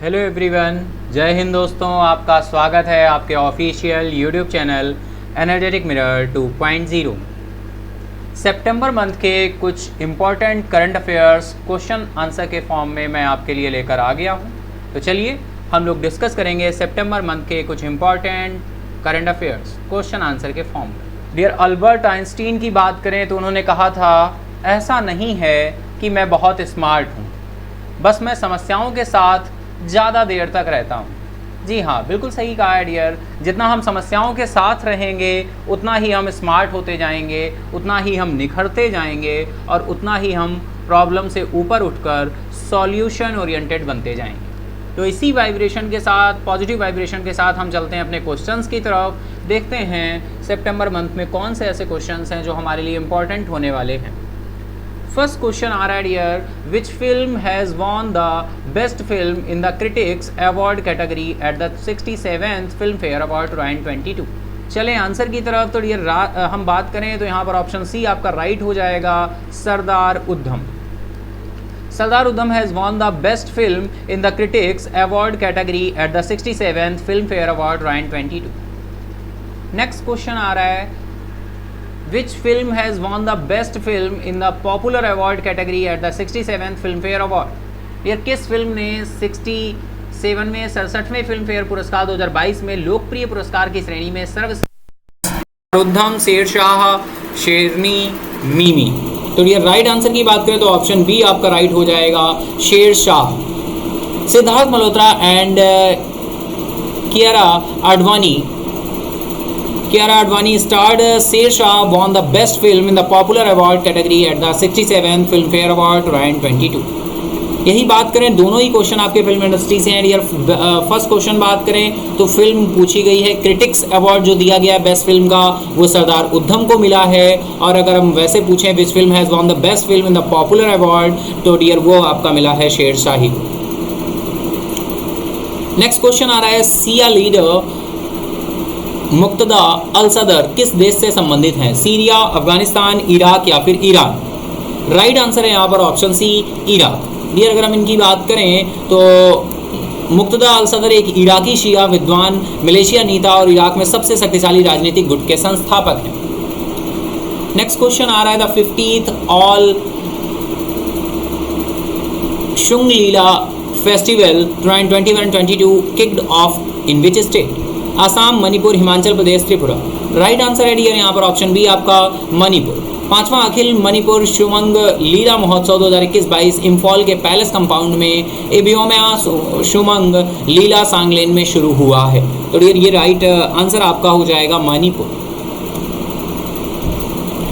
Hello everyone, जय हिंद दोस्तों। आपका स्वागत है आपके official YouTube channel energetic mirror 2.0। सितंबर मंथ के कुछ important current affairs question answer के फॉर्म में मैं आपके लिए लेकर आ गया हूँ। तो चलिए हम लोग डिस्कस करेंगे सितंबर मंथ के कुछ important current affairs question answer के फॉर्म में। डियर अल्बर्ट आइंस्टीन की बात करें तो उन्होंने कहा था, ऐसा नहीं है कि मैं बहुत स्मार्ट हूँ, बस मैं समस्याओं के साथ ज़्यादा देर तक रहता हूँ। जी हाँ, बिल्कुल सही कहा है डियर। जितना हम समस्याओं के साथ रहेंगे उतना ही हम स्मार्ट होते जाएंगे, उतना ही हम निखरते जाएंगे और उतना ही हम प्रॉब्लम से ऊपर उठकर सॉल्यूशन ओरिएंटेड बनते जाएंगे। तो इसी वाइब्रेशन के साथ, पॉजिटिव वाइब्रेशन के साथ हम चलते हैं अपने क्वेश्चंस की तरफ। देखते हैं सितंबर मंथ में कौन से ऐसे क्वेश्चंस हैं जो हमारे लिए इम्पोर्टेंट होने वाले हैं। फर्स्ट क्वेश्चन आ रहा है dear, which film has won the best film in the critics award category at the 67th Filmfare award 2022। चलें आंसर की तरफ। तो डियर हम बात करें तो यहाँ पर ऑप्शन सी आपका राइट हो जाएगा, Sardar Udham. Sardar Udham has won the best film in the critics award category at the 67th Filmfare award 2022। Next question आ रहा है, Which film has won the best film in the popular award category at the 67th Filmfare Award? यार किस film ने 67वें film fair पुरस्कार 2022 में लोकप्रिय पुरस्कार की श्रेणी में सर्वश्रेष्ठ उधम, शेरशाह, शेरनी, मीमी। तो यार राइट आंसर की बात करें तो ऑप्शन बी आपका राइट हो जाएगा, Shershaah. Sidharth Malhotra and Kiara Advani starred Shershaah won the best film in the popular award category at the 67th Filmfare Award 2022। यही बात करें, दोनों ही क्वेश्चन आपके फिल्म इंडस्ट्री से हैं यार। फर्स्ट क्वेश्चन बात करें तो फिल्म पूछी गई है, क्रिटिक्स अवार्ड जो दिया गया है बेस्ट फिल्म का वो सरदार उधम को मिला है। और अगर हम वैसे पूछें विच film has won the best film in the popular award, तो डियर वो आपका मिला है शेरशाही को। नेक्स्ट क्वेश्चन आ रहा है, सिया लीडर मुक्तदा अल सदर किस देश से संबंधित हैं? सीरिया, अफगानिस्तान, इराक या फिर ईरान। राइट आंसर है यहाँ पर ऑप्शन सी, इराक। डियर अगर हम इनकी बात करें तो मुक्तदा अल सदर एक इराकी शिया विद्वान, मलेशिया नेता और इराक में सबसे शक्तिशाली राजनीतिक गुट के संस्थापक हैं। नेक्स्ट क्वेश्चन आ रहा है, the 50th all Shunga Leela festival 2021-22 kicked of in which state? Assam, Manipur, Himachal Pradesh, Tripura. Right answer है डियर यहाँ पर ऑप्शन बी आपका मणिपुर। पांचवा अखिल मणिपुर शुमंग लीला महोत्सव 2021-22 इम्फॉल के पैलेस कंपाउंड में एबियोमा शुमंग लीला सांगलेन में शुरू हुआ है। तो डियर ये राइट आंसर आपका हो जाएगा मणिपुर।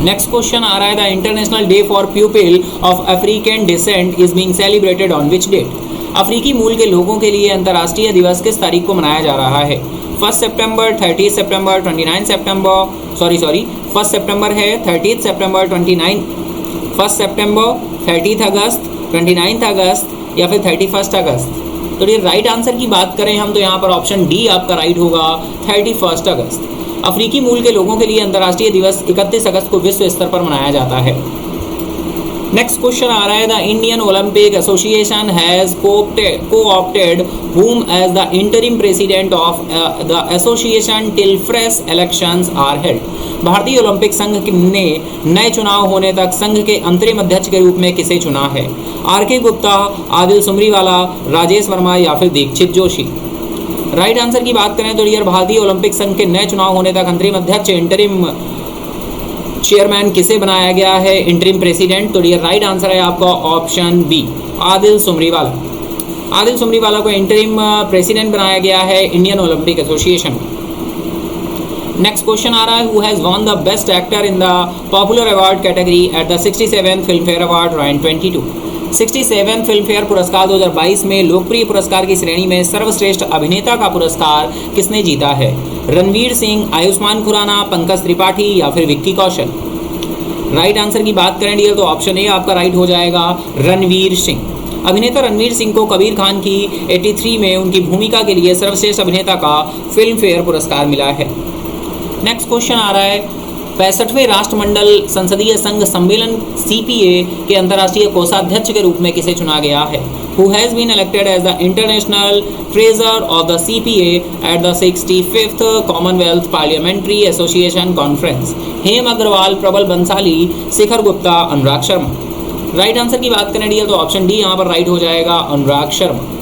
नेक्स्ट क्वेश्चन आ रहा है, the international day for people of African descent is being celebrated on which date? अफ्रीकी मूल के लोगों के लिए अंतर्राष्ट्रीय दिवस किस तारीख को मनाया जा रहा है? 1 सितंबर, 30 सितंबर, 29 सितंबर, फर्स्ट सितंबर है, 30 सितंबर, 29 1 सितंबर, 30 अगस्त, 29 अगस्त या फिर 31 अगस्त। तो ये राइट आंसर की बात करें हम तो यहाँ पर ऑप्शन डी आपका राइट होगा, 31 अगस्त। अफ्रीकी मूल के लोगों के लिए अंतर्राष्ट्रीय दिवस 31 अगस्त को विश्व स्तर पर मनाया जाता है। नेक्स्ट क्वेश्चन आ रहा है, the Indian Olympic association has co-opted whom as the interim president of the association till fresh elections are held? भारतीय ओलंपिक संघ ने नए चुनाव होने तक संघ के अंतरिम अध्यक्ष के रूप में किसे चुना है? आर.के. गुप्ता, आदिल सुमरीवाला, राजेश वर्मा या फिर दीक्षित जोशी। राइट आंसर की बात करें तो डियर भारतीय ओलंपिक संघ के नए चुनाव होने तक अंतरिम अध्यक्ष, इंटरिम चेयरमैन किसे बनाया गया है? Interim president. तो डियर राइट आंसर है आपका ऑप्शन बी, आदिल सुमरीवाला। आदिल सुमरीवाला को इंटरिम प्रेसिडेंट बनाया गया है Indian Olympic Association. Next question आ रहा है, who has won the best actor in the popular award category at the 67th Filmfare award 2022? 67 Filmfare पुरस्कार 2022 में लोकप्रिय पुरस्कार की श्रेणी में सर्वश्रेष्ठ अभिनेता का पुरस्कार किसने जीता है? रणवीर सिंह, आयुष्मान खुराना, पंकज त्रिपाठी या फिर विक्की कौशल। राइट आंसर की बात करें डियर तो ऑप्शन ए आपका राइट हो जाएगा, रणवीर सिंह। अभिनेता रणवीर सिंह को कबीर खान की 83 में उनकी भूमिका के लिए सर्वश्रेष्ठ अभिनेता का फिल्म फेयर पुरस्कार मिला है। नेक्स्ट क्वेश्चन आ रहा है, 65वें राष्ट्रमंडल संसदीय संघ सम्मेलन CPA के अंतर्राष्ट्रीय कोषाध्यक्ष के रूप में किसे चुना गया है? Who has been elected as the international treasurer of the CPA at the 65th Commonwealth Parliamentary Association Conference? हेम अग्रवाल, प्रबल बंसाली, शिखर गुप्ता, अनुराग शर्मा। राइट आंसर की बात करें डियर तो ऑप्शन डी यहाँ पर राइट हो जाएगा, अनुराग शर्मा।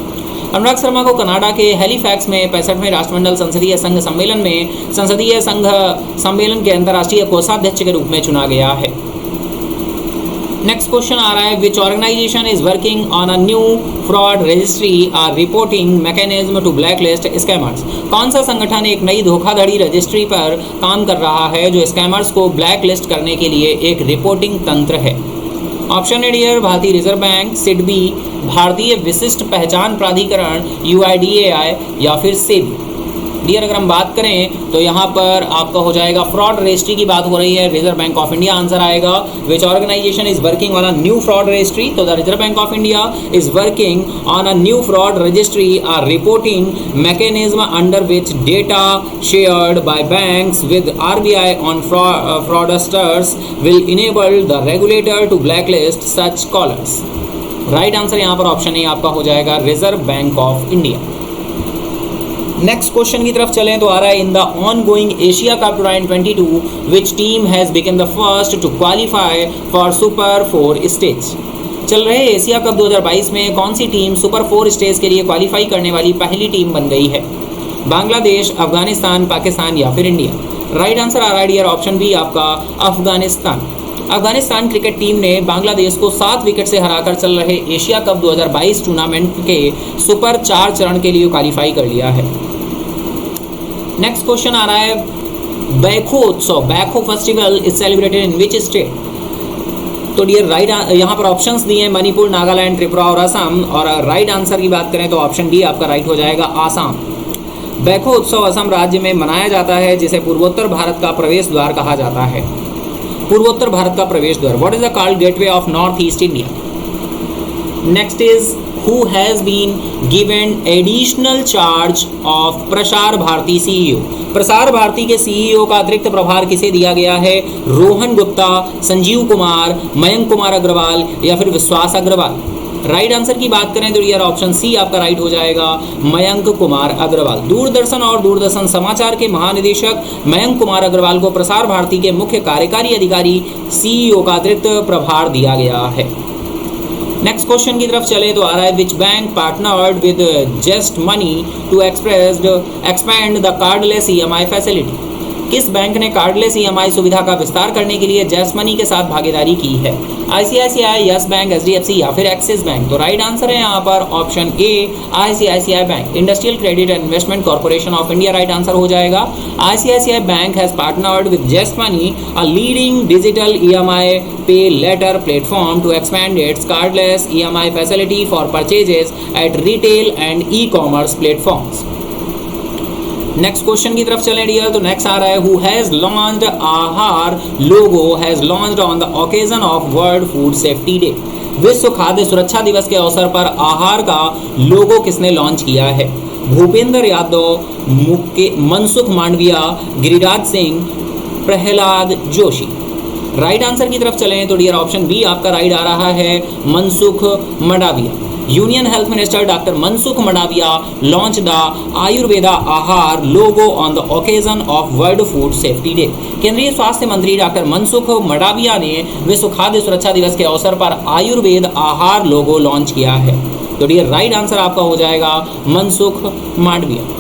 अनुराग शर्मा को कनाडा के हैलीफैक्स में 65वें राष्ट्रमंडल संसदीय संघ सम्मेलन में संसदीय संघ सम्मेलन के अंतर्राष्ट्रीय कोषाध्यक्ष के रूप में चुना गया है। नेक्स्ट क्वेश्चन आ रहा है, which organisation is working on a new fraud registry or reporting mechanism to blacklist scammers? कौन सा संगठन एक नई धोखाधड़ी रजिस्ट्री पर काम कर रहा है जो स्कैमर्स को ब्लैकलिस्ट करने के लिए एक रिपोर्टिंग तंत्र है? ऑप्शन ए डियर, भारतीय रिजर्व बैंक, सिडबी, भारतीय विशिष्ट पहचान प्राधिकरण UIDAI या फिर सेबी। डियर अगर हम बात करें तो यहाँ पर आपका हो जाएगा फ्रॉड रजिस्ट्री की बात हो रही है, Reserve Bank of India answer आएगा। Which organisation is working on a new fraud registry? तो the Reserve Bank of India is working on a new fraud registry or reporting mechanism under which data shared by banks with RBI on fraudsters will enable the regulator to blacklist such callers। Right answer यहाँ पर option A आपका हो जाएगा, Reserve Bank of India. Next question की तरफ चलें तो आ रहा है, in the ongoing Asia Cup 2022 which team has become the first to qualify for super 4 stage? चल रहे एशिया कप 2022 में कौन सी टीम सुपर 4 स्टेज के लिए क्वालिफाई करने वाली पहली टीम बन गई है? बांग्लादेश, अफगानिस्तान, पाकिस्तान या फिर इंडिया? राइट आंसर आ रहा है डियर ऑप्शन बी आपका, अफगानिस्तान। अफगानिस्तान क्रिकेट टीम ने बांग्लादेश को 7 विकेट से हराकर चल रहे एशिया कप 2022 टूर्नामेंट के सुपर 4 चरण के लिए क्वालिफाई कर लिया है। नेक्स्ट क्वेश्चन आ रहा है, बैखो उत्सव, Baikho festival is celebrated in which state? तो डियर राइट यहाँ पर ऑप्शंस दिए हैं, मणिपुर, नागालैंड, त्रिपुरा और असम। और राइट आंसर की बात करें तो ऑप्शन डी आपका राइट हो जाएगा, आसाम। बैखो उत्सव असम राज्य में मनाया जाता है जिसे पूर्वोत्तर भारत का प्रवेश द्वार कहा जाता है। पूर्वोत्तर भारत का प्रवेश द्वार। What is the called gateway of north east India? Next is, who has been given additional charge of Prasar Bharati CEO? Prasar Bharati के CEO का अतिरिक्त प्रभार किसे दिया गया है? रोहन गुप्ता, संजीव कुमार, मयंक कुमार अग्रवाल या फिर विश्वास अग्रवाल? राइट आंसर की बात करें तो यार ऑप्शन सी आपका राइट हो जाएगा, मयंक कुमार अग्रवाल। दूरदर्शन और दूरदर्शन समाचार के महानिदेशक मयंक कुमार अग्रवाल को प्रसार भारती के मुख्य कार्यकारी अधिकारी CEO का अतिरिक्त प्रभार दिया गया है। नेक्स्ट क्वेश्चन की तरफ चले तो आ रहा है, which bank partnered with just money to expand the cardless EMI facility? किस बैंक ने कार्डलेस EMI सुविधा का विस्तार करने के लिए जस्ट मनी के साथ भागीदारी की है? ICICI, यस बैंक, HDFC या फिर एक्सिस बैंक? तो राइट आंसर है यहाँ पर option A, ICICI bank. Industrial credit and investment corporation of India right answer हो जाएगा। ICICI bank has partnered with just money, a leading digital EMI pay later platform to expand its cardless EMI facility for purchases at retail and e-commerce platforms. Next question की तरफ चलें dear तो next आ रहा है, who has launched Aahar logo has launched on the occasion of World Food Safety Day? विश्व खाद्य सुरक्षा दिवस के अवसर पर आहार का लोगो किसने लॉन्च किया है? भूपेंद्र यादव, मनसुख मांडविया, गिरिराज सिंह, प्रहलाद जोशी? राइट आंसर की तरफ चलें तो डियर ऑप्शन बी आपका राइट आ रहा है, Mansukh Mandaviya. Union health minister doctor Mansukh Mandaviya launch the Ayurveda Aahar logo on the occasion of World Food Safety Day. केंद्रीय स्वास्थ्य मंत्री डॉक्टर मनसुख मंडाविया ने विश्व खाद्य सुरक्षा दिवस के अवसर पर आयुर्वेद आहार लोगो लॉन्च किया है। तो डियर राइट आंसर आपका हो जाएगा मनसुख मांडविया।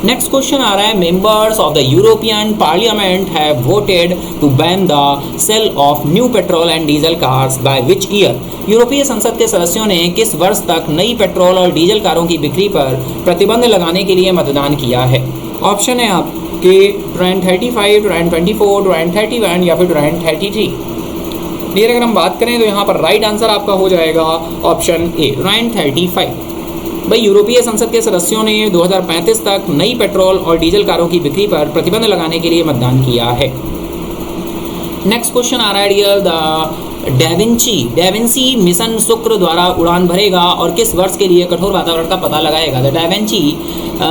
नेक्स्ट क्वेश्चन आ रहा है, members of the European parliament have voted to ban the sale of new petrol and diesel cars by which year? यूरोपीय संसद के सदस्यों ने किस वर्ष तक नई पेट्रोल और डीजल कारों की बिक्री पर प्रतिबंध लगाने के लिए मतदान किया है? ऑप्शन है आपके 2035, 2024, 2031 या फिर 2033। डियर अगर हम बात करें तो यहाँ पर राइट आंसर आपका हो जाएगा ऑप्शन ए, 2035। भाई यूरोपीय संसद के सदस्यों ने 2035 तक नई पेट्रोल और डीजल कारों की बिक्री पर प्रतिबंध लगाने के लिए मतदान किया है। नेक्स्ट क्वेश्चन आ रहा है डियर, द डेविंची मिशन शुक्र द्वारा उड़ान भरेगा और किस वर्ष के लिए कठोर वातावरण का पता लगाएगा? The DaVinci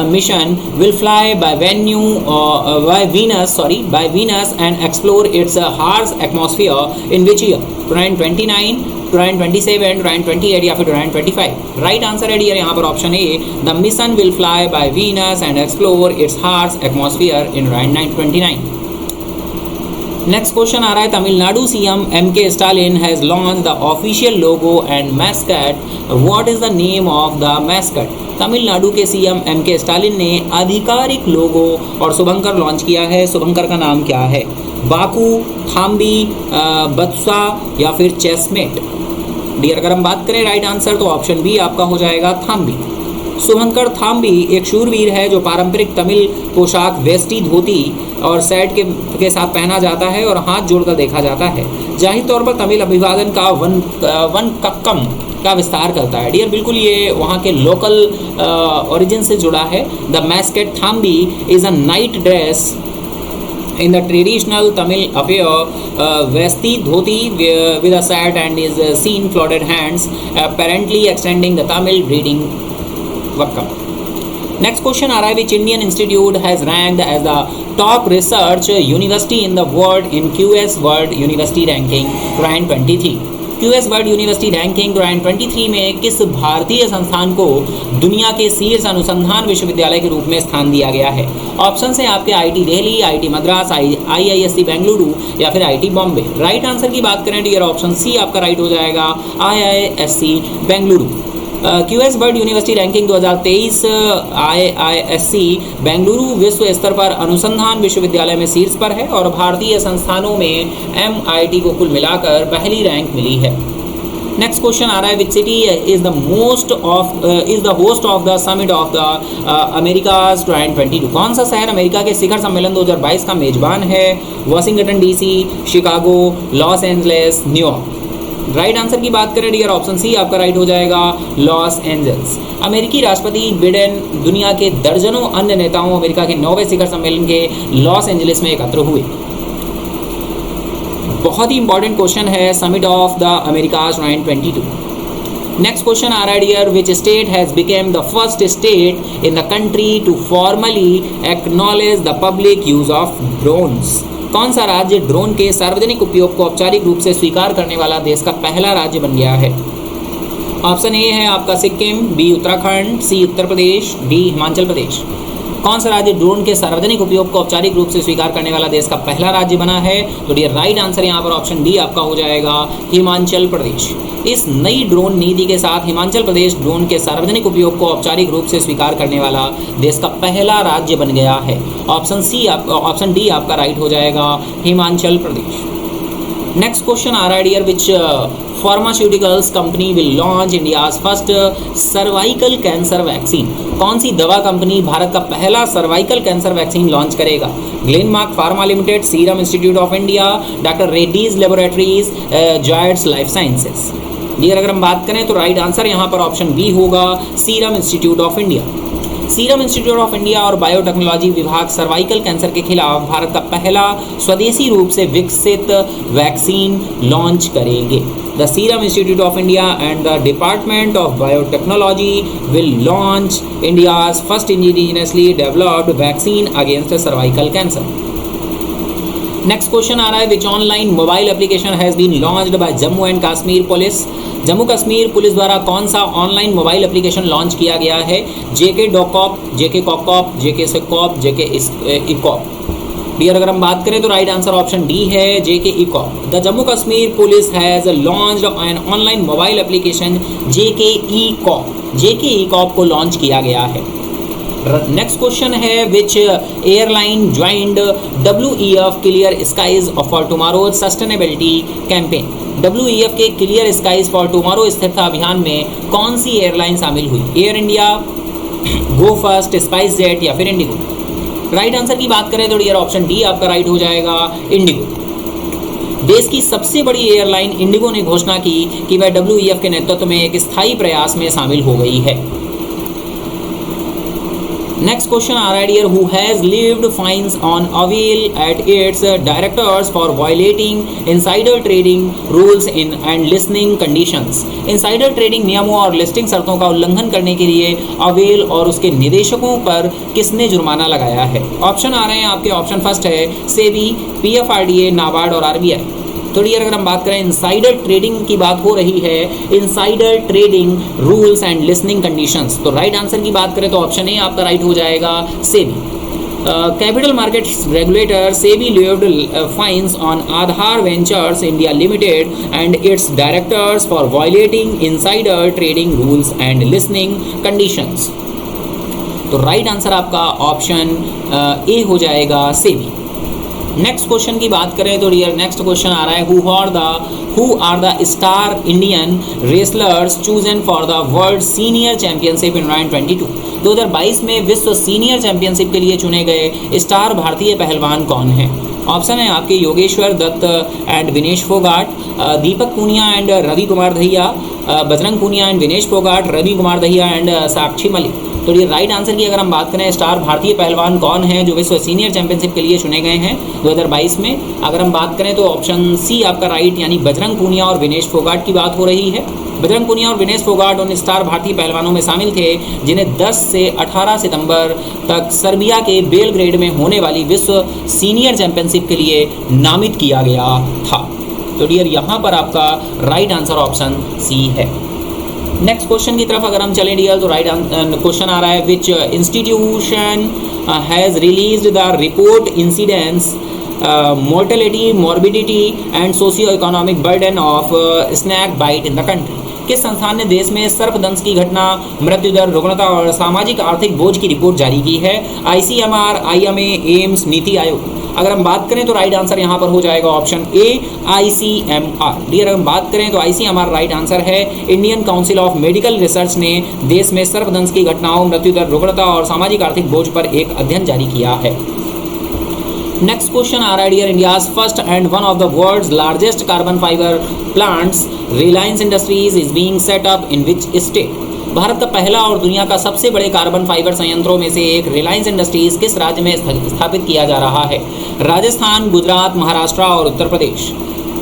mission will fly by Venus and explore its harsh atmosphere in which year? 2029, 2027, 2028 या फिर 2025? राइट आंसर है डियर यहाँ पर option A, the mission will fly by Venus and explore its harsh atmosphere in 2029। Next question आ रहा है, Tamil Nadu CM M K. Stalin has launch the official logo and mascot, what is the name of the mascot? Tamil Nadu के CM M K. Stalin ने आधिकारिक लोगो और शुभंकर launch किया है, शुभंकर का नाम क्या है? बाकू, थाम्बी, बत्सा या फिर चेसमेट? डियर अगर हम बात करें राइट आंसर तो ऑप्शन बी आपका हो जाएगा थाम्बी। शुभंकर थाम्बी एक शूरवीर है जो पारंपरिक तमिल पोशाक वेस्टी धोती और सेट के साथ पहना जाता है और हाथ जोड़कर देखा जाता है। जाहिर तौर पर तमिल अभिवादन का वन कक्कम का विस्तार करता है। डियर बिल्कुल ये वहाँ के लोकल ओरिजिन से जुड़ा है। The mascot Thambi is a knight dress in the traditional Tamil affair, vesti dhoti with a set and is seen folded hands, apparently extending the Tamil breeding welcome. Next question आ रहा है, which Indian institute has ranked as the top research university in the world in QS World University Ranking 2023? QS world university ranking 2023 में किस भारतीय संस्थान को दुनिया के शीर्ष अनुसंधान विश्वविद्यालय के रूप में स्थान दिया गया है? ऑप्शन है आपके IT Delhi, IT Madras, IISc Bengaluru या फिर आईटी बॉम्बे। राइट आंसर की बात करें डियर ऑप्शन सी आपका राइट हो जाएगा, IISc Bengaluru. QS world university ranking 2023 IISc Bengaluru विश्व स्तर पर अनुसंधान विश्वविद्यालय में शीर्ष पर है और भारतीय संस्थानों में MIT को कुल मिलाकर पहली रैंक मिली है। नेक्स्ट क्वेश्चन आ रहा है, which city is the host of the summit of the Americas 2022? कौन सा शहर अमेरिका के शिखर सम्मेलन 2022 का मेजबान है? Washington DC, Chicago, Los Angeles, New York? Right answer की बात करें डियर ऑप्शन सी आपका राइट हो जाएगा, लॉस एंजल्स। अमेरिकी राष्ट्रपति बिडेन दुनिया के दर्जनों अन्य नेताओं अमेरिका के 9वें शिखर सम्मेलन के लॉस एंजलिस में एकत्र हुए। बहुत ही इंपॉर्टेंट क्वेश्चन है, summit of the Americas 2022। Next question आ रहा है dear, which state has become the first state in the country to formally acknowledge the public use of drones? कौन सा राज्य ड्रोन के सार्वजनिक उपयोग को औपचारिक रूप से स्वीकार करने वाला देश का पहला राज्य बन गया है? ऑप्शन ए है आपका सिक्किम, बी उत्तराखंड, सी उत्तर प्रदेश, डी हिमाचल प्रदेश। कौन सा राज्य ड्रोन के सार्वजनिक उपयोग को औपचारिक रूप से स्वीकार करने वाला देश का पहला राज्य बना है? तो डियर राइट आंसर यहाँ पर ऑप्शन डी आपका हो जाएगा, हिमाचल प्रदेश। इस नई ड्रोन नीति के साथ हिमाचल प्रदेश ड्रोन के सार्वजनिक उपयोग को औपचारिक रूप से स्वीकार करने वाला देश का पहला राज्य बन गया है। ऑप्शन डी आपका राइट हो जाएगा, हिमाचल प्रदेश। नेक्स्ट क्वेश्चन आ रहा है dear, which pharmaceuticals company will launch India's first cervical cancer vaccine? कौन सी दवा कंपनी भारत का पहला सर्वाइकल कैंसर वैक्सीन लॉन्च करेगा? Glenmark pharma limited, serum institute of India, doctor Reddy's laboratories, Zydus life sciences? Dear अगर हम बात करें तो राइट आंसर यहाँ पर ऑप्शन बी होगा, serum institute of India. Serum institute of India और बायोटेक्नोलॉजी विभाग सर्वाइकल कैंसर के खिलाफ भारत का पहला स्वदेशी रूप से विकसित वैक्सीन लॉन्च करेंगे। The Serum institute of India and the Department of Biotechnology will launch India's first indigenously developed vaccine against cervical cancer. Next question आ रहा है, which online mobile application has been launched by Jammu and Kashmir police? Jammu Kashmir police द्वारा कौन सा online mobile application launch किया गया है? जेके डॉकॉप, जेके कॉकॉप, जेके सेकॉप, जेके इकॉप? Dear अगर हम बात करें तो राइट आंसर ऑप्शन डी है, JK eCop. The Jammu Kashmir police has launched an online mobile application JK eCop. JK eCop को लॉन्च किया गया है। नेक्स्ट क्वेश्चन है, which airline joined WEF clear skies for tomorrow sustainability campaign? WEF के clear skies for tomorrow स्थिरता अभियान में कौन सी एयरलाइन शामिल हुई? Air India, Go First, SpiceJet या फिर इंडिगो? राइट आंसर की बात करें तो डियर ऑप्शन डी आपका राइट हो जाएगा, इंडिगो। देश की सबसे बड़ी एयरलाइन इंडिगो ने घोषणा की कि वह WEF के नेतृत्व में एक स्थायी प्रयास में शामिल हो गई है। Next question are right here. Who has levied fines on Avail at its directors for violating insider trading rules in and listening conditions? Insider trading नियमों और लिस्टिंग शर्तों का उल्लंघन करने के लिए अवेल और उसके निदेशकों पर किसने जुर्माना लगाया है? ऑप्शन आ रहे हैं आपके। ऑप्शन फर्स्ट है सेबी, पीएफआरडीए, नाबार्ड और आरबीआई। तो डियर अगर हम बात करें इनसाइडर ट्रेडिंग की बात हो रही है, insider trading rules and listing conditions, तो राइट आंसर की बात करें तो ऑप्शन ए आपका राइट हो जाएगा SEBI. Capital markets regulator SEBI levied fines on Aadhaar ventures India limited and its directors for violating insider trading rules and listing conditions. तो right answer आपका ऑप्शन ए हो जाएगा सेबी। नेक्स्ट क्वेश्चन की बात करें तो डियर नेक्स्ट क्वेश्चन आ रहा है who are the star Indian wrestlers chosen for the world senior championship in 2022 में विश्व सीनियर चैंपियनशिप के लिए चुने गए स्टार भारतीय पहलवान कौन है? ऑप्शन है आपके Yogeshwar Dutt and Vinesh Phogat, Deepak Punia and Ravi Kumar Dahiya, Bajrang Punia and Vinesh Phogat, Ravi Kumar Dahiya and Sakshi Malik. तो ये राइट आंसर की अगर हम बात करें स्टार भारतीय पहलवान कौन है जो विश्व सीनियर चैंपियनशिप के लिए चुने गए हैं 2022 में, अगर हम बात करें तो ऑप्शन सी आपका राइट, यानी बजरंग पूनिया और विनेश फोगाट की बात हो रही है। बजरंग पूनिया और विनेश फोगाट उन स्टार भारतीय पहलवानों में शामिल थे जिन्हें 10 से 18 सितंबर तक सर्बिया के बेलग्रेड में होने वाली विश्व सीनियर चैंपियनशिप के लिए नामित किया गया था। तो डियर यहाँ पर आपका राइट आंसर ऑप्शन सी है। नेक्स्ट क्वेश्चन की तरफ अगर हम चलें डियर तो राइट क्वेश्चन आ रहा है which institution has released the report incidence mortality morbidity and socio economic burden of snake bite in the country. किस संस्थान ने देश में सर्पदंश की घटना, मृत्यु दर, रुग्णता और सामाजिक आर्थिक बोझ की रिपोर्ट जारी की है? ICMR, IMA, AIIMS, NITI Aayog. अगर हम बात करें तो राइट आंसर यहाँ पर हो जाएगा ऑप्शन ए आईसीएमआर। डियर अगर हम बात करें तो आईसीएमआर राइट आंसर है। Indian council of medical research ने देश में सर्पदंश की घटनाओं, मृत्यु दर, रुग्णता और सामाजिक आर्थिक बोझ पर एक अध्ययन जारी किया है। नेक्स्ट क्वेश्चन आ रहा है dear India's first and one of the world's largest carbon fibre plants Reliance industries is being set up in which state? Bharat का पहला और दुनिया का सबसे बड़े कार्बन फाइबर संयंत्रों में से एक रिलायंस इंडस्ट्रीज किस राज्य में स्थापित किया जा रहा है? राजस्थान, गुजरात, महाराष्ट्र और उत्तर प्रदेश।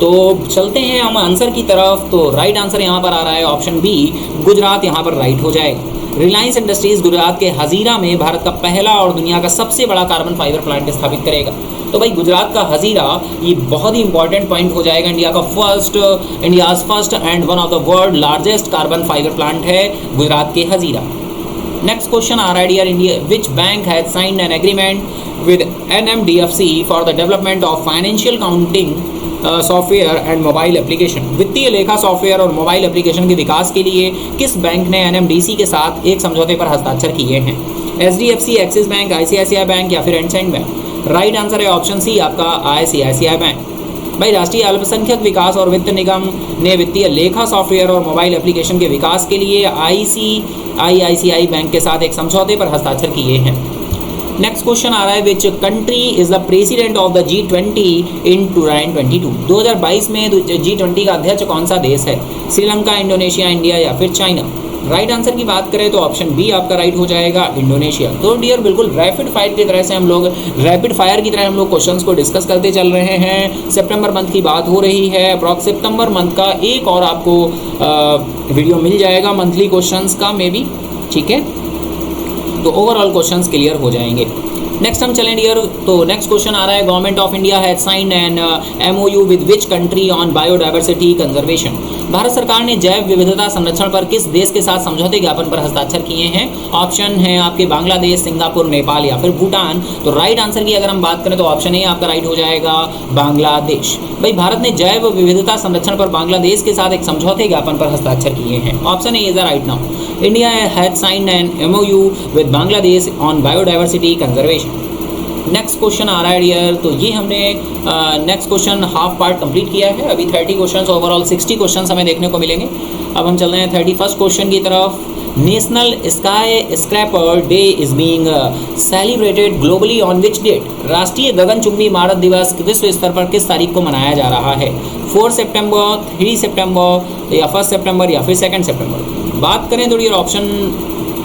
तो चलते हैं हम आंसर की तरफ। तो राइट आंसर यहाँ पर आ रहा है ऑप्शन बी, गुजरात यहाँ पर राइट हो जाएगा। रिलायंस इंडस्ट्रीज गुजरात के हजीरा में भारत का पहला और दुनिया का सबसे बड़ा कार्बन फाइबर प्लांट स्थापित करेगा। तो भाई गुजरात का हजीरा ये बहुत ही इंपॉर्टेंट पॉइंट हो जाएगा। India's first and one of the world largest carbon fibre plant है गुजरात के हजीरा। नेक्स्ट क्वेश्चन आ रहा है dear India which bank has signed an agreement with NMDFC for the development of financial counting software and mobile application? वित्तीय लेखा software और mobile application के विकास के लिए किस बैंक ने NMDC के साथ एक समझौते पर हस्ताक्षर किए हैं? HDFC, axis bank, ICICI bank या फिर एंडसेंड बैंक? राइट आंसर है ऑप्शन सी आपका ICICI बैंक। भाई राष्ट्रीय अल्पसंख्यक विकास और वित्त निगम ने वित्तीय लेखा सॉफ्टवेयर और मोबाइल एप्लीकेशन के विकास के लिए ICICI बैंक के साथ एक समझौते पर हस्ताक्षर किए हैं। नेक्स्ट क्वेश्चन आ रहा है which country is the president of the G20 इन 2022? 2022 में G20 का अध्यक्ष कौन सा देश है? श्रीलंका, इंडोनेशिया, इंडिया या फिर चाइना? राइट आंसर की बात करें तो ऑप्शन बी आपका राइट हो जाएगा, इंडोनेशिया। तो डियर बिल्कुल रैपिड फायर की तरह से हम लोग क्वेश्चंस को डिस्कस करते चल रहे हैं। सितंबर मंथ की बात हो रही है, अप्रॉक्स सितंबर मंथ का एक और आपको वीडियो मिल जाएगा मंथली क्वेश्चंस का मे बी, ठीक है? तो ओवरऑल क्वेश्चंस क्लियर हो जाएंगे। नेक्स्ट हम चलें डियर, तो नेक्स्ट क्वेश्चन आ रहा है government of India has signed an MOU with which country on biodiversity conservation? Bharat सरकार ने जैव विविधता संरक्षण पर किस देश के साथ समझौते ज्ञापन पर हस्ताक्षर किए हैं? ऑप्शन है आपके बांग्लादेश, सिंगापुर, नेपाल या फिर भूटान। तो राइट आंसर की अगर हम बात करें तो ऑप्शन ए आपका राइट हो जाएगा, बांग्लादेश। भाई भारत ने जैव विविधता संरक्षण पर बांग्लादेश के साथ एक समझौते ज्ञापन पर हस्ताक्षर किए हैं। Option A is the right now. India has signed an MOU with Bangladesh on biodiversity conservation. Next question आ रहा है डियर, तो ये हमने next question half part complete किया है। अभी 30 क्वेश्चन, ओवरऑल 60 क्वेश्चन हमें देखने को मिलेंगे। अब हम चल रहे हैं 31st क्वेश्चन की तरफ। National skyscraper day is being celebrated globally on which date? राष्ट्रीय गगनचुंबी इमारत दिवस विश्व स्तर पर किस तारीख को मनाया जा रहा है? 4 सितंबर, 3 सितंबर या 1 सितंबर या फिर 2 सितंबर? बात करें तो डियर ऑप्शन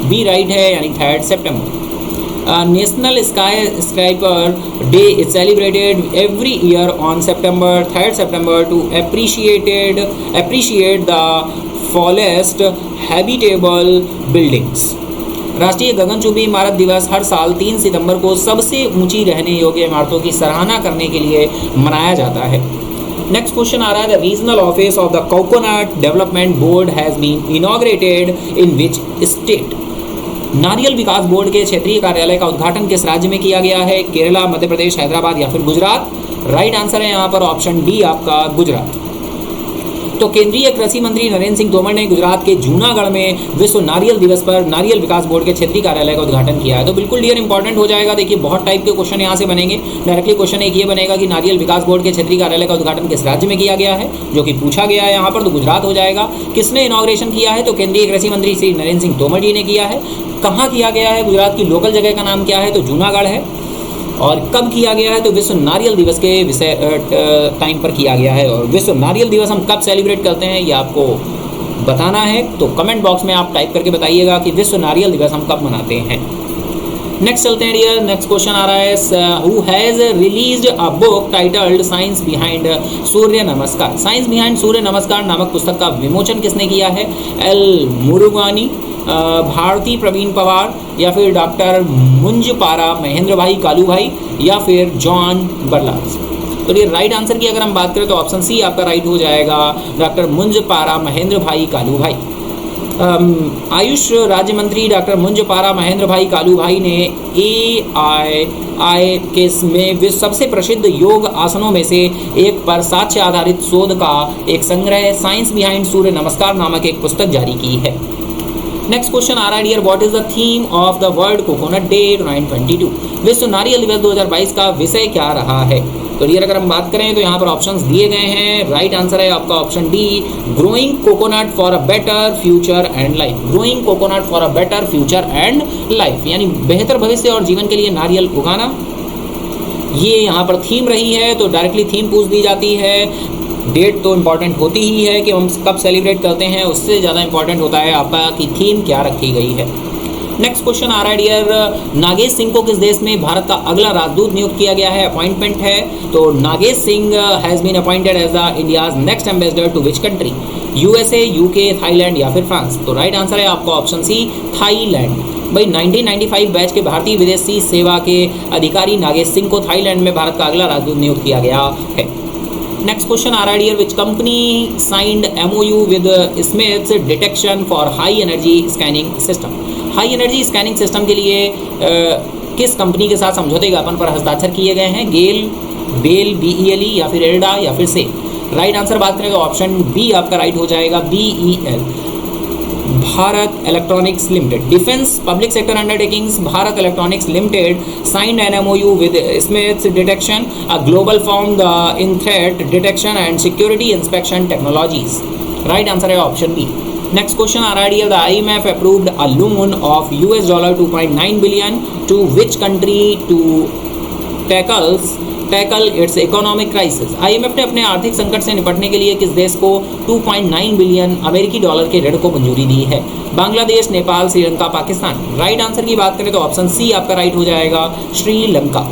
बी राइट है, यानी 3 सितंबर। National Skyscraper Day is celebrated every year on September 3rd to appreciate the tallest habitable buildings. राष्ट्रीय गगनचुंबी इमारत दिवस हर साल 3 सितंबर को सबसे ऊंची रहने योग्य इमारतों की सराहना करने के लिए मनाया जाता है। नेक्स्ट क्वेश्चन आ रहा है, the regional office of the coconut development board has been inaugurated in which state? नारियल विकास बोर्ड के क्षेत्रीय कार्यालय का उद्घाटन किस राज्य में किया गया है? केरला, मध्य प्रदेश, हैदराबाद या फिर गुजरात? राइट आंसर है यहाँ पर ऑप्शन डी आपका गुजरात। तो केंद्रीय कृषि मंत्री नरेंद्र सिंह तोमर ने गुजरात के जूनागढ़ में विश्व नारियल दिवस पर नारियल विकास बोर्ड के क्षेत्रीय कार्यालय का उद्घाटन किया है। तो बिल्कुल डियर इंपॉर्टेंट हो जाएगा। देखिए बहुत टाइप के क्वेश्चन यहाँ से बनेंगे। डायरेक्टली क्वेश्चन एक ये बनेगा कि नारियल विकास बोर्ड के क्षेत्रीय कार्यालय का उद्घाटन किस राज्य में किया गया है, जो कि पूछा गया है यहाँ पर, तो गुजरात हो जाएगा। किसने इनॉग्रेशन किया है? तो केंद्रीय कृषि मंत्री श्री नरेंद्र सिंह तोमर जी ने किया है। कहाँ किया गया है? गुजरात की लोकल जगह का नाम क्या है? तो जूनागढ़ है। और कब किया गया है? तो विश्व नारियल दिवस के टाइम पर किया गया है। और विश्व नारियल दिवस हम कब सेलिब्रेट करते हैं ये आपको बताना है, तो कमेंट बॉक्स में आप टाइप करके बताइएगा कि विश्व नारियल दिवस हम कब मनाते हैं। नेक्स्ट चलते हैं डियर। नेक्स्ट क्वेश्चन आ रहा है, who has released a book titled science behind Surya Namaskar? Science behind Surya नमस्कार नामक पुस्तक का विमोचन किसने किया है? एल मुरुगानी, भारती प्रवीण पवार या फिर डॉक्टर मुंजपारा महेंद्र भाई कालू भाई या फिर जॉन बर्लास? तो ये राइट आंसर की अगर हम बात करें तो ऑप्शन सी आपका राइट हो जाएगा, डॉक्टर मुंजपारा महेंद्र भाई कालू भाई। आयुष राज्य मंत्री डॉक्टर मुंजपारा महेंद्र भाई कालू भाई ने AI के में सबसे प्रसिद्ध योग आसनों में से एक पर साक्ष्य आधारित शोध का एक संग्रह साइंस बिहाइंड सूर्य नमस्कार नामक एक पुस्तक जारी की है। नेक्स्ट क्वेश्चन आ रहा है dear, what is the theme of the world coconut day 2022? विश्व नारियल दिवस 2022 का विषय क्या रहा है? तो डियर अगर हम बात करें तो यहाँ पर ऑप्शंस दिए गए हैं। राइट आंसर है आपका option D, growing coconut for a better future and life. Growing coconut for a better future and life, यानी बेहतर भविष्य और जीवन के लिए नारियल उगाना, ये यहाँ पर थीम रही है। तो डायरेक्टली थीम पूछ दी जाती है। डेट तो इम्पॉर्टेंट होती ही है कि हम कब सेलिब्रेट करते हैं, उससे ज़्यादा इम्पॉर्टेंट होता है आपका कि थीम क्या रखी गई है। नेक्स्ट क्वेश्चन आ रहा है डियर, नागेश सिंह को किस देश में भारत का अगला राजदूत नियुक्त किया गया है? अपॉइंटमेंट है। तो Nagesh Singh has been appointed as the India's next ambassador to which country? USA, UK, Thailand या फिर फ्रांस? तो राइट आंसर है आपका ऑप्शन सी, थाईलैंड। भाई 1995 बैच के भारतीय विदेशी सेवा के अधिकारी नागेश सिंह को थाईलैंड में भारत का अगला राजदूत नियुक्त किया गया है। नेक्स्ट क्वेश्चन आ रहा है dear, which company signed MOU with Smiths detection for high energy scanning system? High energy scanning system के लिए किस कंपनी के साथ समझौते ज्ञापन पर हस्ताक्षर किए गए हैं? बेल BELE या फिर एल्डा या फिर से? राइट आंसर बात करें तो ऑप्शन बी आपका राइट हो जाएगा, BEL, Bharat electronics limited. Defence public sector undertakings Bharat electronics limited signed an MOU with Smiths detection, a global firm in threat detection and security inspection technologies. Right answer है option B. Next question आ रहा है dear, the IMF approved a loan of $2.9 billion to which country to tackle its economic crisis? IMF ने अपने आर्थिक संकट से निपटने के लिए किस देश को 2.9 बिलियन अमेरिकी डॉलर के ऋण को मंजूरी दी है? बांग्लादेश, नेपाल, श्रीलंका, पाकिस्तान? राइट आंसर की बात करें तो ऑप्शन सी आपका राइट हो जाएगा, Sri Lanka.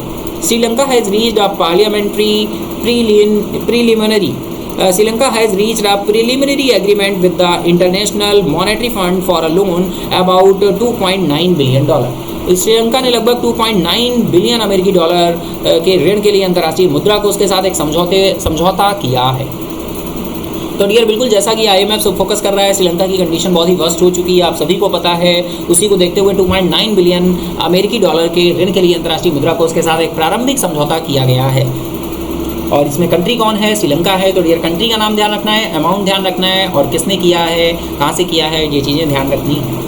Sri Lanka has reached a parliamentary preliminary Sri has reached a preliminary agreement with the International Monetary Fund for a loan about $2.9 billion. Sri Lanka ने लगभग 2.9 बिलियन अमेरिकी डॉलर के ऋण के लिए अंतर्राष्ट्रीय मुद्रा कोष के साथ एक समझौता किया है। तो डियर बिल्कुल जैसा कि IMF फोकस कर रहा है, श्रीलंका की कंडीशन बहुत ही वर्स्ट हो चुकी है, आप सभी को पता है। उसी को देखते हुए 2.9 बिलियन अमेरिकी डॉलर के ऋण के लिए अंतर्राष्ट्रीय मुद्रा कोष के साथ एक प्रारंभिक समझौता किया गया है। और इसमें कंट्री कौन है? श्रीलंका है। तो डियर कंट्री का नाम ध्यान रखना है, अमाउंट ध्यान रखना है और किसने किया है, कहाँ से किया है, ये चीज़ें ध्यान रखनी है।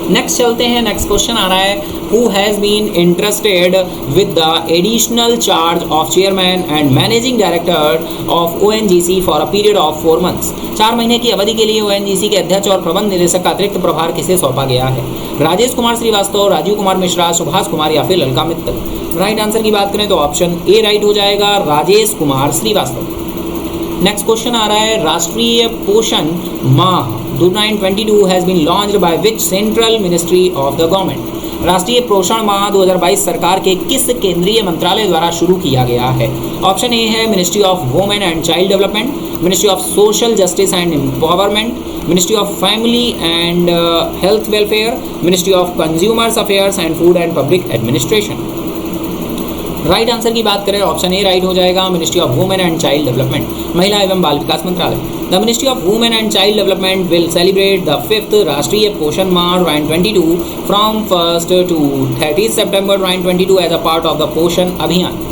नेक्स्ट चलते हैं। नेक्स्ट क्वेश्चन आ रहा है, who has been interested with the additional charge of chairman and managing director of ONGC for a period of 4 months? 4 महीने की अवधि के लिए ONGC के अध्यक्ष और प्रबंध निदेशक का अतिरिक्त प्रभार किसे सौंपा गया है? राजेश कुमार श्रीवास्तव, राजीव कुमार मिश्रा, सुभाष कुमार या फिर ललका मित्तल? राइट आंसर की बात करें तो ऑप्शन ए राइट हो जाएगा, राजेश कुमार श्रीवास्तव। नेक्स्ट क्वेश्चन आ रहा है, राष्ट्रीय पोषण माह 2022 has been launched by which central ministry of the government? राष्ट्रीय पोषण माह 2022 सरकार के किस केंद्रीय मंत्रालय द्वारा शुरू किया गया है? ऑप्शन ए है ministry of women and child development, ministry of social justice and empowerment, ministry of family and health welfare, ministry of consumers affairs and food and public administration. Right answer की बात करें, ऑप्शन ए राइट हो जाएगा, ministry of women and child development, महिला एवं बाल विकास मंत्रालय। The ministry of women and child development will celebrate the 5th राष्ट्रीय पोषण माह 2022 from 1st to 30th September 2022 as a part of the Poshan Abhiyan.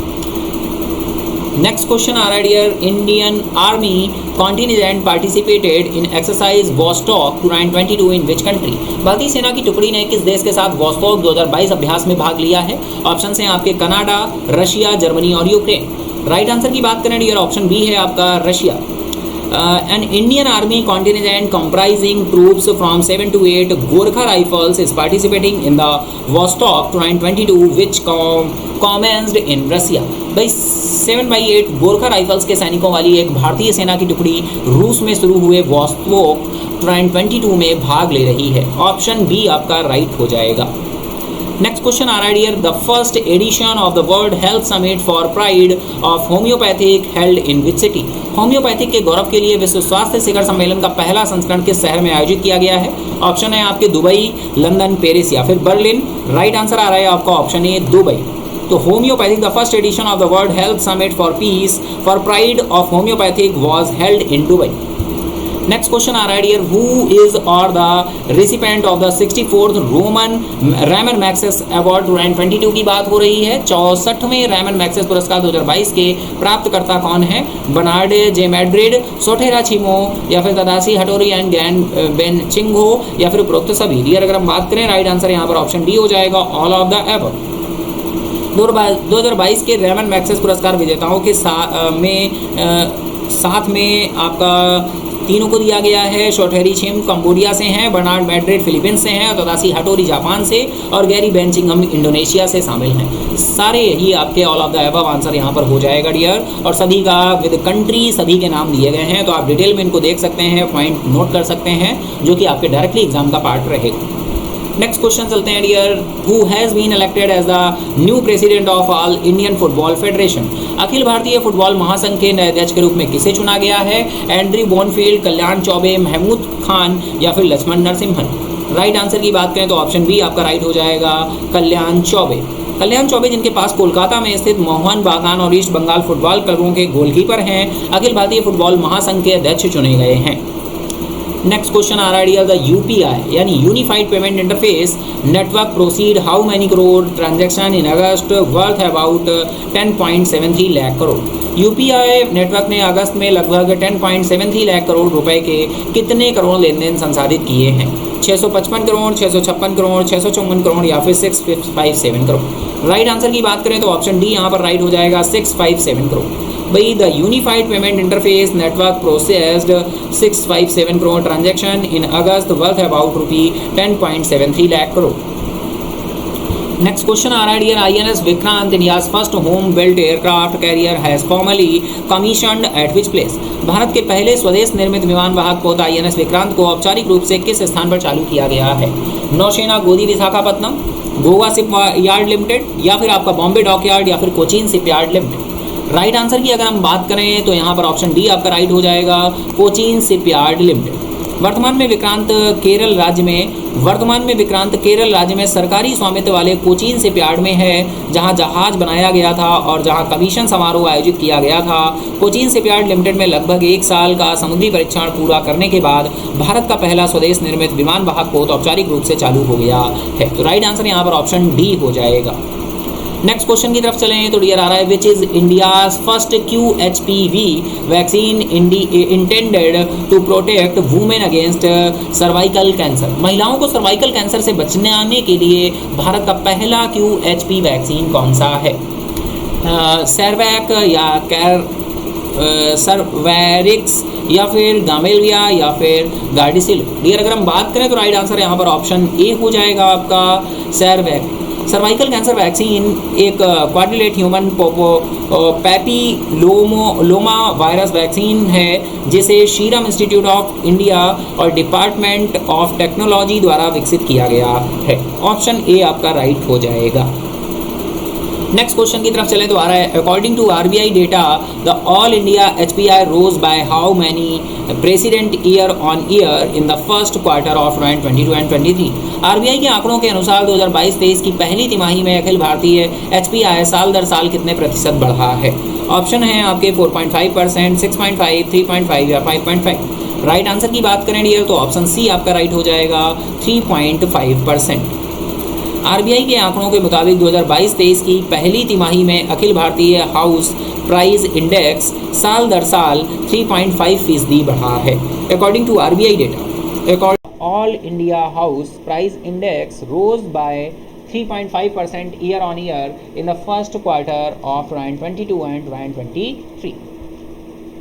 Next question are here. Indian Army contingent participated in exercise Vostok 2022 in which country? भारतीय सेना की टुकड़ी ने किस देश के साथ वॉस्टॉक 2022 अभ्यास में भाग लिया है? ऑप्शन हैं आपके कनाडा, रशिया, जर्मनी और यूक्रेन। राइट आंसर की बात करें डियर, ऑप्शन बी है आपका Russia. An Indian Army contingent comprising troops from 7 to 8 Gorkha Rifles is participating in the Vostok 2022 which commenced in Russia। भाई 7/8 गोरखा राइफल्स के सैनिकों वाली एक भारतीय सेना की टुकड़ी रूस में शुरू हुए वॉस्टॉक 2022 में भाग ले रही है। ऑप्शन बी आपका राइट हो जाएगा। नेक्स्ट क्वेश्चन आ रहा है dear, the first edition of the world health summit for pride of homeopathic held in which city? Homeopathic के गौरव के लिए विश्व स्वास्थ्य शिखर सम्मेलन का पहला संस्करण किस शहर में आयोजित किया गया है? ऑप्शन है आपके दुबई, लंदन, पेरिस या फिर बर्लिन। राइट आंसर आ रहा है आपका ऑप्शन ए दुबई। तो homeopathic the first edition of the world health summit for peace for pride of homeopathic was held in Dubai. Next question आ रहा है डियर, हु इज और the recipient of the 64th Ramon Magsaysay award 2022 की बात हो रही है। 64वें Ramon Magsaysay पुरस्कार 2022 के प्राप्तकर्ता कौन है? बर्नार्ड जे मैड्रिड, सोटेरा छिमो या फिर तदाशी हटोरी एंड गैन बेन चिंगो या फिर उपरोक्त सभी। डियर अगर हम बात करें, राइट आंसर यहाँ पर ऑप्शन डी हो जाएगा, ऑल ऑफ द एबव। 2022 के रैमन मैग्सेस पुरस्कार विजेताओं के साथ में आपका तीनों को दिया गया है। शोटेरी छिम कंबोडिया से हैं, बर्नार्ड मैड्रिड फिलीपींस से हैं, तदाशी हटोरी जापान से और गैरी बेनचिंगम इंडोनेशिया से शामिल हैं। सारे ही आपके all of the above answer यहाँ पर हो जाएगा डियर, और सभी का विद कंट्री सभी के नाम दिए गए हैं, तो आप डिटेल में इनको देख सकते हैं, पॉइंट नोट कर सकते हैं, जो कि आपके डायरेक्टली एग्जाम का पार्ट रहेगा। नेक्स्ट क्वेश्चन चलते हैं dear, who has been elected as the new president of All Indian Football Federation? अखिल भारतीय फुटबॉल महासंघ के नए अध्यक्ष के रूप में किसे चुना गया है? एंड्री बोनफील्ड, कल्याण चौबे, महमूद खान या फिर लक्ष्मण नरसिम्हन। राइट आंसर की बात करें तो ऑप्शन बी आपका राइट हो जाएगा, कल्याण चौबे। कल्याण चौबे जिनके पास कोलकाता में स्थित मोहन बागान और ईस्ट बंगाल फुटबॉल क्लबों के गोलकीपर हैं, अखिल भारतीय फुटबॉल महासंघ के अध्यक्ष चुने गए हैं। नेक्स्ट क्वेश्चन आ रहा है द यूपीआई यानी unified payment interface network proceed how many crore transaction in August worth about 10.73 lakh crore? UPI network ने अगस्त में लगभग 10.73 लाख करोड़ रुपए के कितने करोड़ लेन देन संसाधित किए हैं? 655 करोड़, 656 करोड़, 654 करोड़ या फिर 657 करोड़। राइट आंसर की बात करें तो ऑप्शन डी यहाँ पर राइट हो जाएगा, 657 करोड़। भाई the unified payment interface network processed 657 crore transaction in August worth about ₹10.73 lakh crore. Next question आ रहा है dear, INS Vikrant India's first home built aircraft carrier has formally commissioned at which place? भारत के पहले स्वदेश निर्मित विमान वाहक पोत INS विक्रांत को औपचारिक रूप से किस स्थान पर चालू किया गया है? नौसेना गोदी Visakhapatnam, Goa ship yard limited या फिर आपका बॉम्बे डॉक यार्ड या फिर Cochin ship yard limited. Right answer की अगर हम बात करें तो यहाँ पर ऑप्शन डी आपका राइट हो जाएगा, कोचीन शिप यार्ड लिमिटेड। वर्तमान में विक्रांत केरल राज्य में सरकारी स्वामित्व वाले कोचीन शिप यार्ड में है, जहां जहाज बनाया गया था और जहां कमीशन समारोह आयोजित किया गया था। कोचीन शिप यार्ड लिमिटेड में लगभग 1 साल का समुद्री परीक्षण पूरा करने के बाद भारत का पहला स्वदेश निर्मित विमान वाहक पोत औपचारिक रूप से चालू हो गया है। तो राइट आंसर यहाँ पर ऑप्शन डी हो जाएगा। नेक्स्ट क्वेश्चन की तरफ चलें तो डियर आ रहा है, which is India's first QHPV vaccine intended to protect women against cervical cancer? महिलाओं को सर्वाइकल कैंसर से बचने के लिए भारत का पहला QHP वैक्सीन कौन सा है? सेरवैक या सर्वैरिक्स या फिर गामेलिया या फिर गार्डिसिल? डियर अगर हम बात करें तो राइट आंसर यहाँ पर ऑप्शन ए हो जाएगा आपका, सेरवैक। सर्वाइकल कैंसर वैक्सीन एक क्वाड्रिलेट ह्यूमन पैपिलोमा वायरस वैक्सीन है जिसे सीरम इंस्टीट्यूट ऑफ इंडिया और डिपार्टमेंट ऑफ टेक्नोलॉजी द्वारा विकसित किया गया है। ऑप्शन ए आपका राइट हो जाएगा। नेक्स्ट क्वेश्चन की तरफ चले तो आ रहा है, according to RBI data the all India HPI rose by how many percent year on year in the first quarter of 2022 and 23। RBI के आंकड़ों के अनुसार 2022-23 की पहली तिमाही में अखिल भारतीय एचपीआई साल दर साल कितने प्रतिशत बढ़ा है। ऑप्शन है आपके 4.5%, 6.5, 3.5 या 5.5। राइट आंसर की बात करें डियर तो ऑप्शन सी आपका राइट हो जाएगा, 3.5%। आरबीआई के आंकड़ों के मुताबिक 2022-23 की पहली तिमाही में Akhil Bharatiya house price index साल दर साल 3.5% बढ़ा है। According to RBI data, all India house price index rose by 3.5% year on year in the first quarter of 2022 and 2023।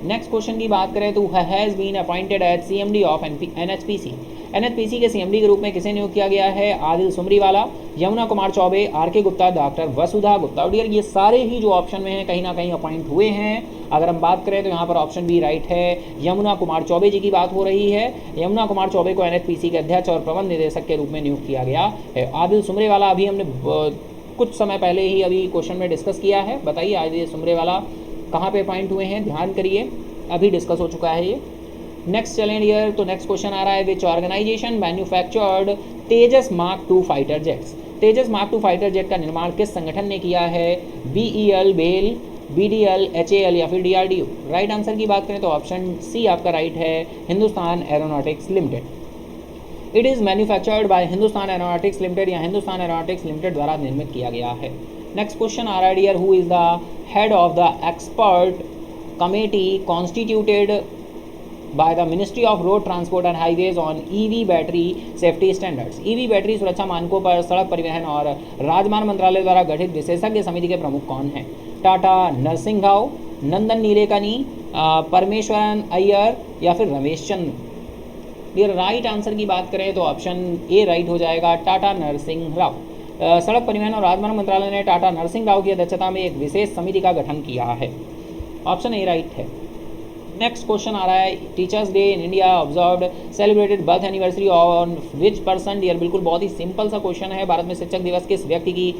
Next question की बात करें तो has been appointed as CMD of NHPC. NHPC के CMD के रूप में किसे नियुक्त किया गया है। Adille Sumariwalla, Yamuna Kumar Chaubey, R K Gupta, doctor Vasudha Gupta. और ये सारे ही जो ऑप्शन में हैं कहीं ना कहीं अपॉइंट हुए हैं। अगर हम बात करें तो यहाँ पर ऑप्शन बी राइट है, यमुना कुमार चौबे जी की बात हो रही है। यमुना कुमार चौबे को एनएचपीसी के अध्यक्ष और प्रबंध निदेशक के रूप में नियुक्त किया गया है। आदिल सुमरीवाला अभी हमने कुछ समय पहले ही अभी क्वेश्चन में डिस्कस किया है। बताइए आदिल सुमरीवाला कहाँ पे अपॉइंट हुए हैं, ध्यान करिए, अभी डिस्कस हो चुका है ये। नेक्स्ट चलें डियर, तो नेक्स्ट क्वेश्चन आ रहा है, which organisation manufactured Tejas mark 2 fighter jets. Tejas mark 2 fighter jet का निर्माण किस संगठन ने किया है। बीईएल, बेल, बीडीएल, एचएएल या फिर डीआरडीओ। राइट आंसर की बात करें तो ऑप्शन सी आपका राइट है, Hindustan aeronautics limited. It is manufactured by Hindustan aeronautics limited या हिंदुस्तान एरोनॉटिक्स लिमिटेड द्वारा निर्मित किया गया है। नेक्स्ट क्वेश्चन आ रहा है dear, who is the head of the expert committee constituted by the Ministry of Road Transport and Highways on EV battery safety standards. EV battery सुरक्षा मानकों पर सड़क परिवहन और राजमार्ग मंत्रालय द्वारा गठित विशेषज्ञ समिति के प्रमुख कौन हैं। टाटा नरसिंह राव, नंदन नीलेकनी, परमेश्वरन अय्यर या फिर रमेश चंद्र। ये राइट आंसर की बात करें तो ऑप्शन ए राइट हो जाएगा, टाटा नरसिंह राव। सड़क परिवहन और राजमार्ग मंत्रालय ने टाटा नरसिंह राव की अध्यक्षता में एक विशेष समिति का गठन किया है। ऑप्शन ए राइट है। नेक्स्ट क्वेश्चन आ रहा है, teachers day in India observed celebrated birth anniversary on which person dear. बिल्कुल बहुत ही सिंपल सा क्वेश्चन है। भारत में शिक्षक दिवस किस व्यक्ति की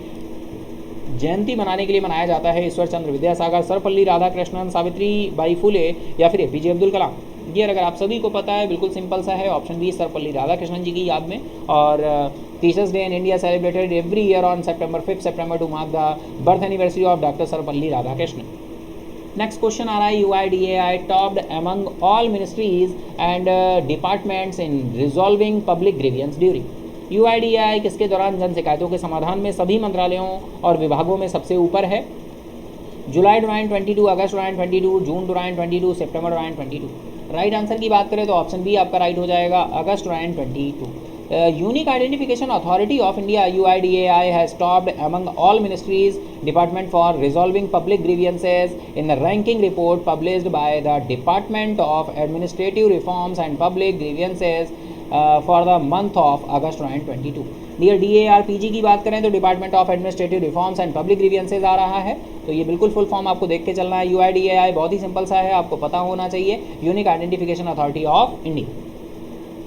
जयंती मनाने के लिए मनाया जाता है। ईश्वर चंद्र विद्यासागर, सर्वपल्ली राधाकृष्णन, सावित्री बाई फुले या फिर एपीजे अब्दुल कलाम। ये अगर आप सभी को पता है बिल्कुल सिंपल सा है, ऑप्शन बी सर्वपल्ली राधाकृष्णन जी की याद में। और teachers day in India celebrated every year on September 5 to mark the birth anniversary of doctor Sarvepalli Radhakrishnan. Next question आ रहा है, UIDAI topped among all ministries and departments in resolving public grievances during. UIDAI किसके दौरान जन शिकायतों के समाधान में सभी मंत्रालयों और विभागों में सबसे ऊपर है। जुलाई 2022, अगस्त 2022, जून 2022, सितंबर 2022। राइट आंसर की बात करें तो ऑप्शन बी आपका राइट हो जाएगा, अगस्त 2022। Unique identification authority of India UIDAI has topped among all ministries department for resolving public grievances in the ranking report published by the Department of Administrative Reforms and Public Grievances for the month of August 2022। Dear DARPG की बात करें तो department of administrative reforms and public grievances आ रहा है। तो ये बिल्कुल फुल फॉर्म आपको देख के चलना है। UIDAI बहुत ही सिंपल सा है, आपको पता होना चाहिए, unique identification authority of India.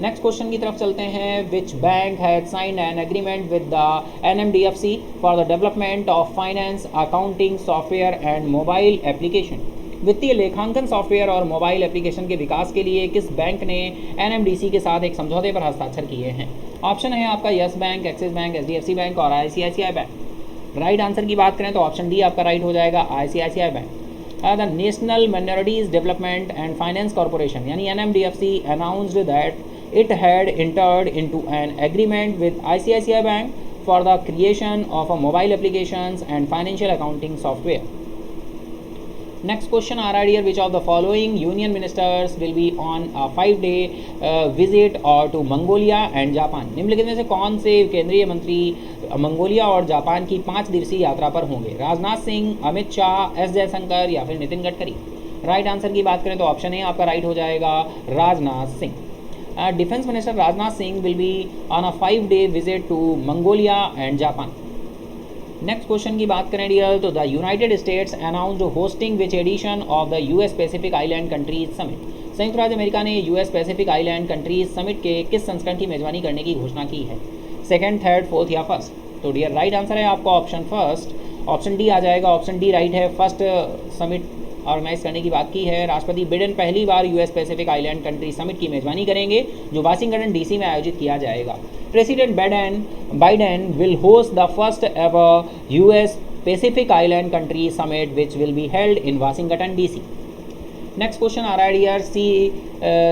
Next question की तरफ चलते हैं, which bank had signed an agreement with the NMDFC for the development of finance accounting software and mobile application. वित्तीय लेखांकन सॉफ्टवेयर और मोबाइल एप्लीकेशन के विकास के लिए किस बैंक ने NMDC के साथ एक समझौते पर हस्ताक्षर किए हैं। ऑप्शन है आपका yes bank, axis bank, HDFC bank और ICICI बैंक। राइट आंसर की बात करें तो ऑप्शन डी आपका राइट हो जाएगा, ICICI bank. The national minorities development and finance corporation यानी NMDFC announced that it had entered into an agreement with ICICI Bank for the creation of a mobile applications and financial accounting software। Next question आ रहा है dear, which of the following union ministers will be on a 5-day visit or to Mongolia and Japan। निम्नलिखित में से कौन से केंद्रीय मंत्री Mongolia और जापान की 5 दिवसीय यात्रा पर होंगे। राजनाथ सिंह, अमित शाह, एस जयशंकर या फिर नितिन गडकरी। राइट आंसर की बात करें तो ऑप्शन ए आपका राइट हो जाएगा, Rajnath Singh. Defense Minister Rajnath Singh will be on a 5-day visit to Mongolia and Japan। Next question की बात करें डियर, तो the United states announced hosting which edition of the US Pacific island countries summit. संयुक्त राज्य America ने US Pacific island countries summit के किस संस्करण की मेजबानी करने की घोषणा की है? सेकंड, थर्ड, फोर्थ या फर्स्ट? तो डियर राइट आंसर है आपका ऑप्शन फर्स्ट, ऑप्शन डी आ जाएगा। ऑप्शन डी राइट है। फर्स्ट समिट ऑर्गेनाइज करने की बात की है। राष्ट्रपति बिडेन पहली बार US Pacific Island country summit की मेजबानी करेंगे, जो वाशिंगटन डीसी में आयोजित किया जाएगा। President Biden will host the first ever US Pacific Island country summit which will be held in Washington DC. Next question आ रहा है dear,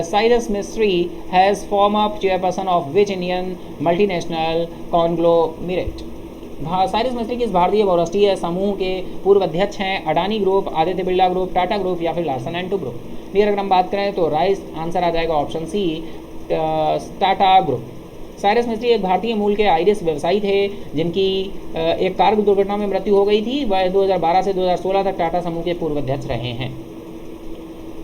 Cyrus Mistry has former chairperson of which Indian multinational conglomerate. Cyrus Mistry किस भारतीय बहुराष्ट्रीय समूह के पूर्व अध्यक्ष हैं? Adani group, Aditya Birla group, Tata group या फिर लार्सन एंड टुब्रो? डियर अगर हम बात करें तो राइट आंसर आ जाएगा option C, Tata group. Cyrus Mistry एक भारतीय मूल के आयरिश व्यवसायी थे जिनकी एक कार दुर्घटना में मृत्यु हो गई थी। वह 2012 से 2016 तक टाटा समूह के पूर्व अध्यक्ष रहे हैं।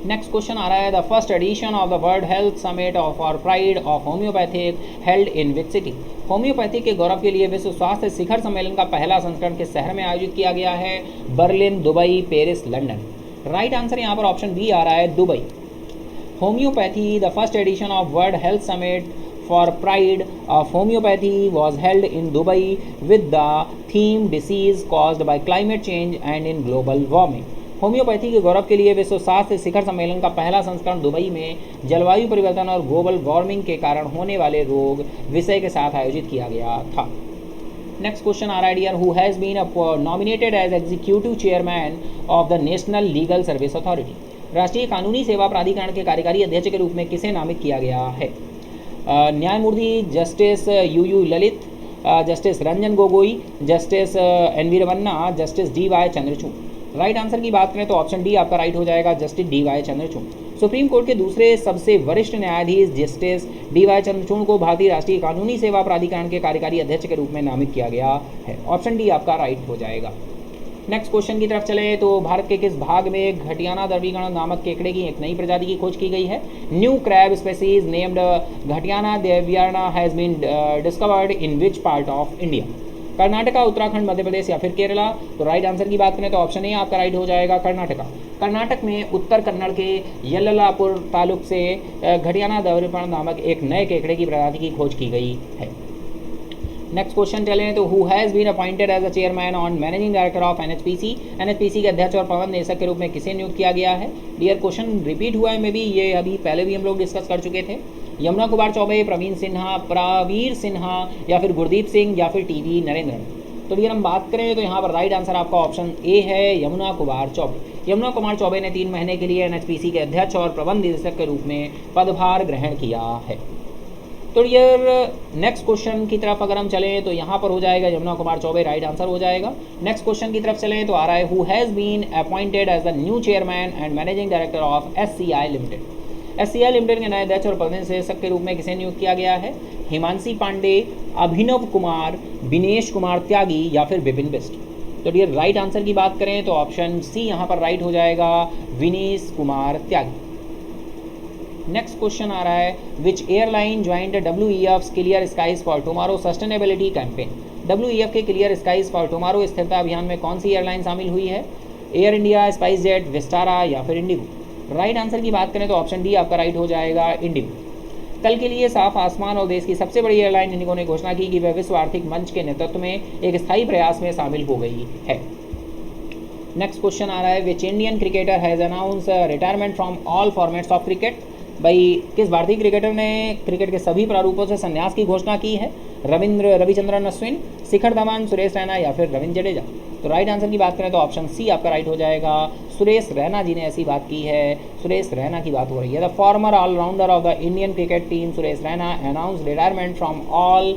नेक्स्ट क्वेश्चन आ रहा है, the first edition of the world health summit of और pride of homeopathic held in which city. Homeopathy के गौरव के लिए विश्व स्वास्थ्य शिखर सम्मेलन का पहला संस्करण किस शहर में आयोजित किया गया है? Berlin, Dubai, Paris, London? Right answer यहाँ पर ऑप्शन बी आ रहा है, Dubai. Homeopathy, the first edition of world health summit for pride of homeopathy was held in Dubai with the theme disease caused by climate change and in global warming. Homeopathy के गौरव के लिए विश्व स्वास्थ्य शिखर सम्मेलन का पहला संस्करण दुबई में जलवायु परिवर्तन और ग्लोबल वार्मिंग के कारण होने वाले रोग विषय के साथ आयोजित किया गया था। नेक्स्ट क्वेश्चन आ रहा है dear, who has been nominated as executive chairman of the national legal service authority. राष्ट्रीय कानूनी सेवा प्राधिकरण के कार्यकारी अध्यक्ष के रूप में किसे नामित किया गया है? न्यायमूर्ति justice U Lalit, justice Ranjan Gogoi, justice N V Ramana, justice D Y. Chandrachud? Right answer की बात करें तो ऑप्शन डी आपका राइट हो जाएगा, justice D Y. Chandrachud. Supreme court के दूसरे सबसे वरिष्ठ न्यायाधीश जस्टिस डी.वाई. चंद्रचूड़ को भारतीय राष्ट्रीय कानूनी सेवा प्राधिकरण के कार्यकारी अध्यक्ष के रूप में नामित किया गया है। ऑप्शन डी आपका राइट हो जाएगा। नेक्स्ट क्वेश्चन की तरफ चले तो भारत के किस भाग में घटियाना द्रविगण नामक केकड़े की एक नई प्रजाति की खोज की गई है? New crab species named Ghatiana Dravidana has been discovered in which part of India? Karnataka, Uttarakhand, Madhya Pradesh या फिर केरला? तो राइट आंसर की बात करें तो ऑप्शन ए आपका राइट हो जाएगा, कर्नाटका। कर्नाटक में उत्तर कन्नड़ के यल्लापुर तालुक से घटियाना द्रविगण नामक एक नए केकड़े की प्रजाति की खोज की गई है। नेक्स्ट क्वेश्चन चलें तो who has been appointed as a chairman on managing director of NHPC. NHPC के अध्यक्ष और प्रबंध निदेशक के रूप में किसे नियुक्त किया गया है? डियर क्वेश्चन रिपीट हुआ है, मे बी ये अभी पहले भी हम लोग डिस्कस कर चुके थे। यमुना कुमार चौबे, प्रवीर सिन्हा या फिर गुरदीप सिंह या फिर टीवी नरेंद्रन? तो डियर हम बात करें तो यहाँ पर राइट आंसर आपका ऑप्शन ए है, यमुना कुमार चौबे। यमुना कुमार चौबे ने 3 महीने के लिए एनएचपीसी के अध्यक्ष और प्रबंध निदेशक के रूप में पदभार ग्रहण किया है। तो डियर नेक्स्ट क्वेश्चन की तरफ अगर हम चलें तो यहाँ पर हो जाएगा यमुना कुमार चौबे, राइट आंसर हो जाएगा। नेक्स्ट क्वेश्चन की तरफ चलें तो आ रहा है, who has been appointed as the new chairman and managing director of SCI limited. SCI limited के नए अध्यक्ष और प्रबंध निदेशक के रूप में किसे नियुक्त किया गया है? हिमांशी पांडे, अभिनव कुमार, दिनेश कुमार त्यागी या फिर विपिन बिष्ट? तो डियर राइट आंसर की बात करें तो ऑप्शन सी यहाँ पर राइट हो जाएगा, विनीश कुमार त्यागी। नेक्स्ट क्वेश्चन आ रहा है, which airline joined WEF's clear skies for tomorrow sustainability campaign. WEF के क्लियर स्काइज फॉर टुमारो स्थिरता अभियान में कौन सी एयरलाइन शामिल हुई है? Air India, SpiceJet, Vistara या फिर इंडिगो? राइट आंसर की बात करें तो ऑप्शन डी आपका राइट हो जाएगा, इंडिगो। कल के लिए साफ आसमान और देश की सबसे बड़ी एयरलाइन इंडिगो ने घोषणा की कि वह विश्व आर्थिक मंच के नेतृत्व में एक स्थायी प्रयास में शामिल हो गई है। नेक्स्ट क्वेश्चन आ रहा है, which Indian cricketer has announce retirement from all formats of cricket. भाई किस भारतीय क्रिकेटर ने क्रिकेट के सभी प्रारूपों से संन्यास की घोषणा की है? रविचंद्रन अश्विन, शिखर धवन, सुरेश रैना या फिर रविंद्र जडेजा? तो राइट आंसर की बात करें तो ऑप्शन सी आपका राइट हो जाएगा, सुरेश रैना जी ने ऐसी बात की है। सुरेश रैना की बात हो रही है। The former allrounder of the Indian cricket team Suresh Raina announce retirement from all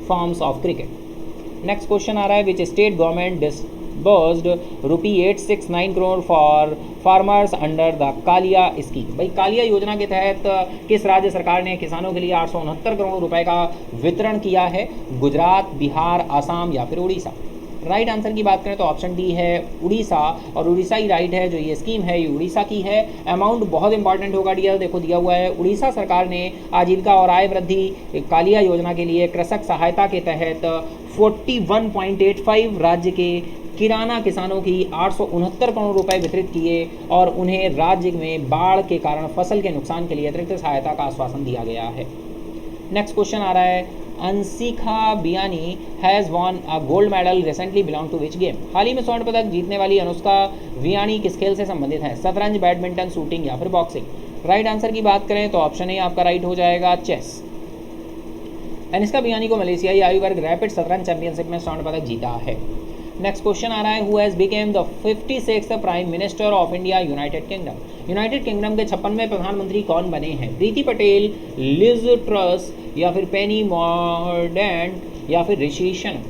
forms of cricket. Next question आ रहा है, which state government disbursed ₹869 crore for farmers under the KALIA scheme. भाई कालिया योजना के तहत किस राज्य सरकार ने किसानों के लिए 869 करोड़ रुपए का वितरण किया है? गुजरात, बिहार, आसाम या फिर उड़ीसा? राइट आंसर की बात करें तो ऑप्शन डी है उड़ीसा, और उड़ीसा ही राइट है। जो ये स्कीम है ये उड़ीसा की है। अमाउंट बहुत इंपॉर्टेंट होगा डियर, देखो दिया हुआ है, उड़ीसा सरकार ने आजीविका और आय वृद्धि कालिया योजना के लिए कृषक सहायता के तहत 41.85 राज्य के किराना किसानों की 869 करोड़ रुपए वितरित किए और उन्हें राज्य में बाढ़ के कारण फसल के नुकसान के लिए अतिरिक्त सहायता का आश्वासन दिया गया है। नेक्स्ट क्वेश्चन आ रहा है, Anshikha Biyani has won a gold medal recently belong to which game? हाल ही में स्वर्ण पदक जीतने वाली अनुष्का बियानी किस खेल से संबंधित है? शतरंज, बैडमिंटन, शूटिंग या फिर बॉक्सिंग? राइट आंसर की बात करें तो ऑप्शन ए आपका राइट हो जाएगा, चेस। अनुष्का बियानी को मलेशियाई आयु वर्ग रैपिड शतरंज चैंपियनशिप में स्वर्ण पदक जीता है। नेक्स्ट क्वेश्चन आ रहा है, who has became the 56th prime minister of India United kingdom? United kingdom के 56वें प्रधानमंत्री कौन बने हैं? प्रीति पटेल, लिज ट्रस या फिर पेनी मॉर्डेंट या फिर ऋषि सुनक?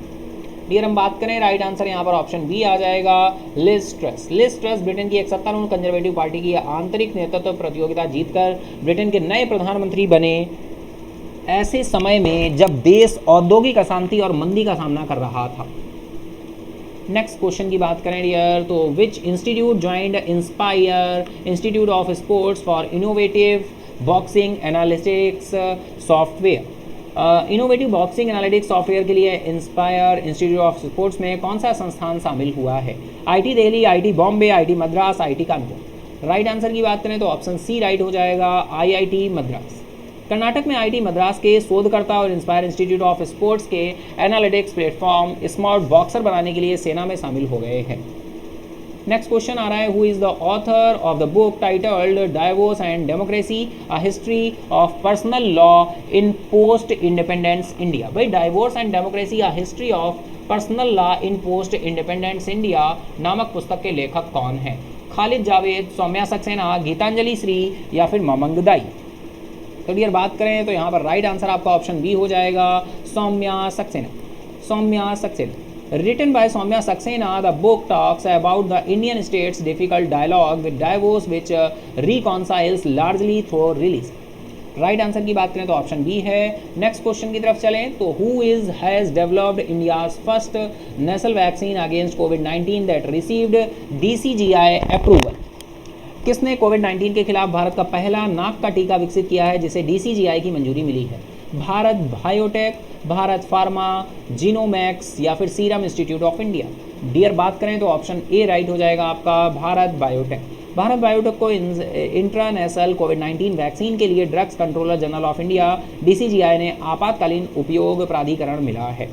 डियर हम बात करें, राइट आंसर यहाँ पर ऑप्शन बी आ जाएगा, Liz Truss. Liz Truss Britain की एक सत्तारूढ़ कंजर्वेटिव पार्टी की आंतरिक नेतृत्व प्रतियोगिता जीतकर ब्रिटेन के नए प्रधानमंत्री बने ऐसे समय में जब देश औद्योगिक अशांति और मंदी का सामना कर रहा था। नेक्स्ट क्वेश्चन की बात करें डियर, तो which institute joined inspire institute of sports for innovative boxing analytics software? Innovative boxing analytics software के लिए इंस्पायर इंस्टीट्यूट ऑफ स्पोर्ट्स में कौन सा संस्थान शामिल हुआ है? IT Delhi, IT Bombay, IT Madras, IT Kanpur? Right answer की बात करें तो ऑप्शन सी राइट हो जाएगा, आईआईटी मद्रास। कर्नाटक में आईटी मद्रास के शोधकर्ता और इंस्पायर इंस्टीट्यूट ऑफ स्पोर्ट्स के एनालिटिक्स प्लेटफॉर्म स्मार्ट बॉक्सर बनाने के लिए सेना में शामिल हो गए हैं। नेक्स्ट क्वेश्चन आ रहा है, who is the author of the book titled divorce and democracy a history of personal law in post independence India? भाई divorce and democracy a history of personal law in post independence India नामक पुस्तक के लेखक कौन है? खालिद जावेद, सौम्या सक्सेना, गीतांजलि श्री या फिर ममंगदाई? तो डियर बात करें तो यहाँ पर राइट आंसर आपका ऑप्शन बी हो जाएगा, Saumya Saxena. Saumya Saxena. Written by Saumya Saxena, the book talks about the Indian states difficult dialogue with divorce which reconciles largely through release. Right answer की बात करें तो ऑप्शन बी है। नेक्स्ट क्वेश्चन की तरफ चलें तो who is has developed India's first national vaccine against कोविड-19 दैट रिसीव्ड DCGI अप्रूवल? किसने कोविड-19 के खिलाफ भारत का पहला नाक का टीका विकसित किया है जिसे DCGI की मंजूरी मिली है? Bharat biotech, Bharat pharma, Genomax या फिर serum institute of India? Dear बात करें तो ऑप्शन ए राइट हो जाएगा आपका, भारत बायोटेक। भारत बायोटेक को इंट्रानेशनल कोविड-19 वैक्सीन के लिए drugs controller general of India DCGI ने आपातकालीन उपयोग प्राधिकरण मिला है।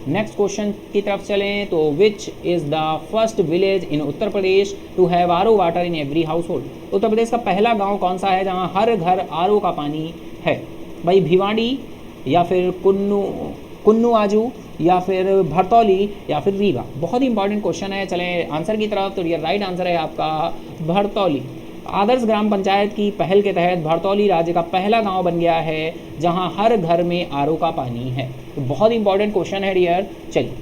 नेक्स्ट क्वेश्चन की तरफ चलें तो which is the first village in Uttar Pradesh to have RO water in every household? Uttar Pradesh का पहला गांव कौन सा है जहां हर घर RO का पानी है? भाई भिवाड़ी या फिर कुन्नू आजू या फिर भरतौली या फिर रीवा? बहुत ही इंपॉर्टेंट क्वेश्चन है। चलें आंसर की तरफ, तो ये राइट आंसर है आपका भरतौली। आदर्श ग्राम पंचायत की पहल के तहत भरतौली राज्य का पहला गांव बन गया है जहां हर घर में RO का पानी है। तो बहुत इंपॉर्टेंट क्वेश्चन है डियर। चलिए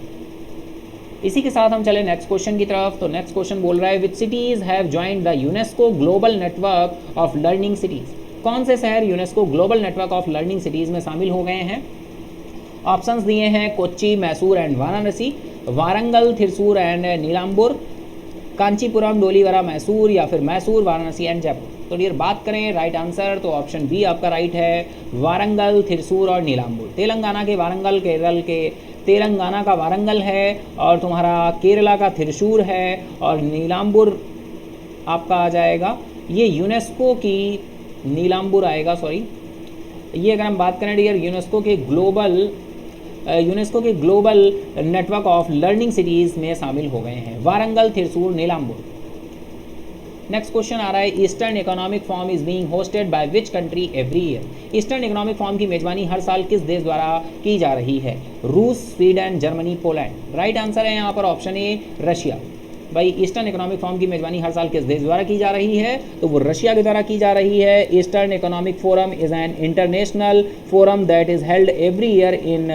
इसी के साथ हम चले नेक्स्ट क्वेश्चन की तरफ। तो नेक्स्ट क्वेश्चन बोल रहा है, which cities have joined the UNESCO global network of learning cities? कौन से शहर UNESCO global network of learning cities में शामिल हो गए हैं? ऑप्शंस दिए हैं, कोच्चि, मैसूर एंड वाराणसी, वारंगल, थिरसूर एंड नीलाम्बुर, कांचीपुरम, डोलीवरा, मैसूर या फिर मैसूर, वाराणसी एंड जयपुर? तो डियर बात करें राइट आंसर तो ऑप्शन बी आपका राइट है, वारंगल, थिरसूर और नीलाम्बुर। तेलंगाना के वारंगल, केरल के तेलंगाना का वारंगल है और तुम्हारा केरला का थिरसूर है और नीलाम्बुर आपका आ जाएगा, ये यूनेस्को की नीलाम्बुर आएगा, सॉरी। ये अगर हम बात करें डियर यूनेस्को के global network of learning cities में शामिल हो गए हैं, वारंगल, थिरसूर, नीलाम्बुर। नेक्स्ट क्वेश्चन आ रहा है, eastern economic forum is being hosted by which country every year? Eastern economic forum की मेजबानी हर साल किस देश द्वारा की जा रही है? रूस, Sweden, Germany, Poland? Right answer है यहाँ पर ऑप्शन ए, रशिया। भाई ईस्टर्न इकोनॉमिक फॉरम की मेजबानी हर साल किस देश द्वारा की जा रही है? तो वो रशिया के द्वारा की जा रही है। Eastern economic forum is an international forum that is held every year in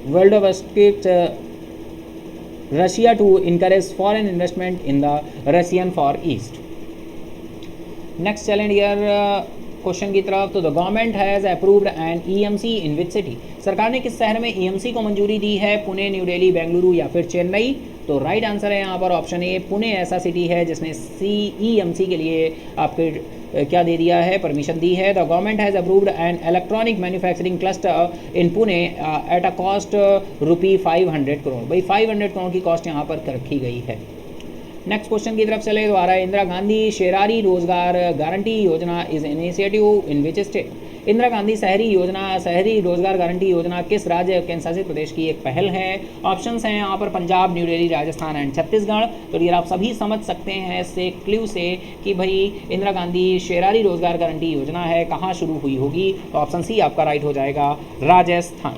Vladivostok, Russia to encourage foreign investment in the Russian Far East. Next challenge year question की तरफ। तो the government has approved an EMC in which city, सरकार ने किस शहर में EMC को मंजूरी दी है? पुणे, न्यू दिल्ली, बेंगलुरु या फिर चेन्नई? तो राइट आंसर है यहाँ पर ऑप्शन ए, पुणे ऐसा सिटी है जिसने ईएमसी के लिए आपके क्या दे दिया है, परमिशन दी है। The government has approved an electronic manufacturing cluster in Pune at a cost ₹500 crore. भाई 500 करोड़ की कॉस्ट यहाँ पर रखी गई है। नेक्स्ट क्वेश्चन की तरफ चले तो आ रहा है, इंदिरा गांधी शहरी रोजगार गारंटी योजना is initiative in which state, Indira Gandhi Shahari Rozgar guarantee योजना किस राज्य केंद्र शासित प्रदेश की एक पहल है? ऑप्शंस हैं यहाँ पर पंजाब, न्यू दिल्ली, राजस्थान एंड छत्तीसगढ़। तो ये आप सभी समझ सकते हैं इससे क्ल्यू से कि भाई इंदिरा गांधी शहरी रोजगार गारंटी योजना है, कहाँ शुरू हुई होगी? तो ऑप्शन सी आपका राइट हो जाएगा, राजस्थान।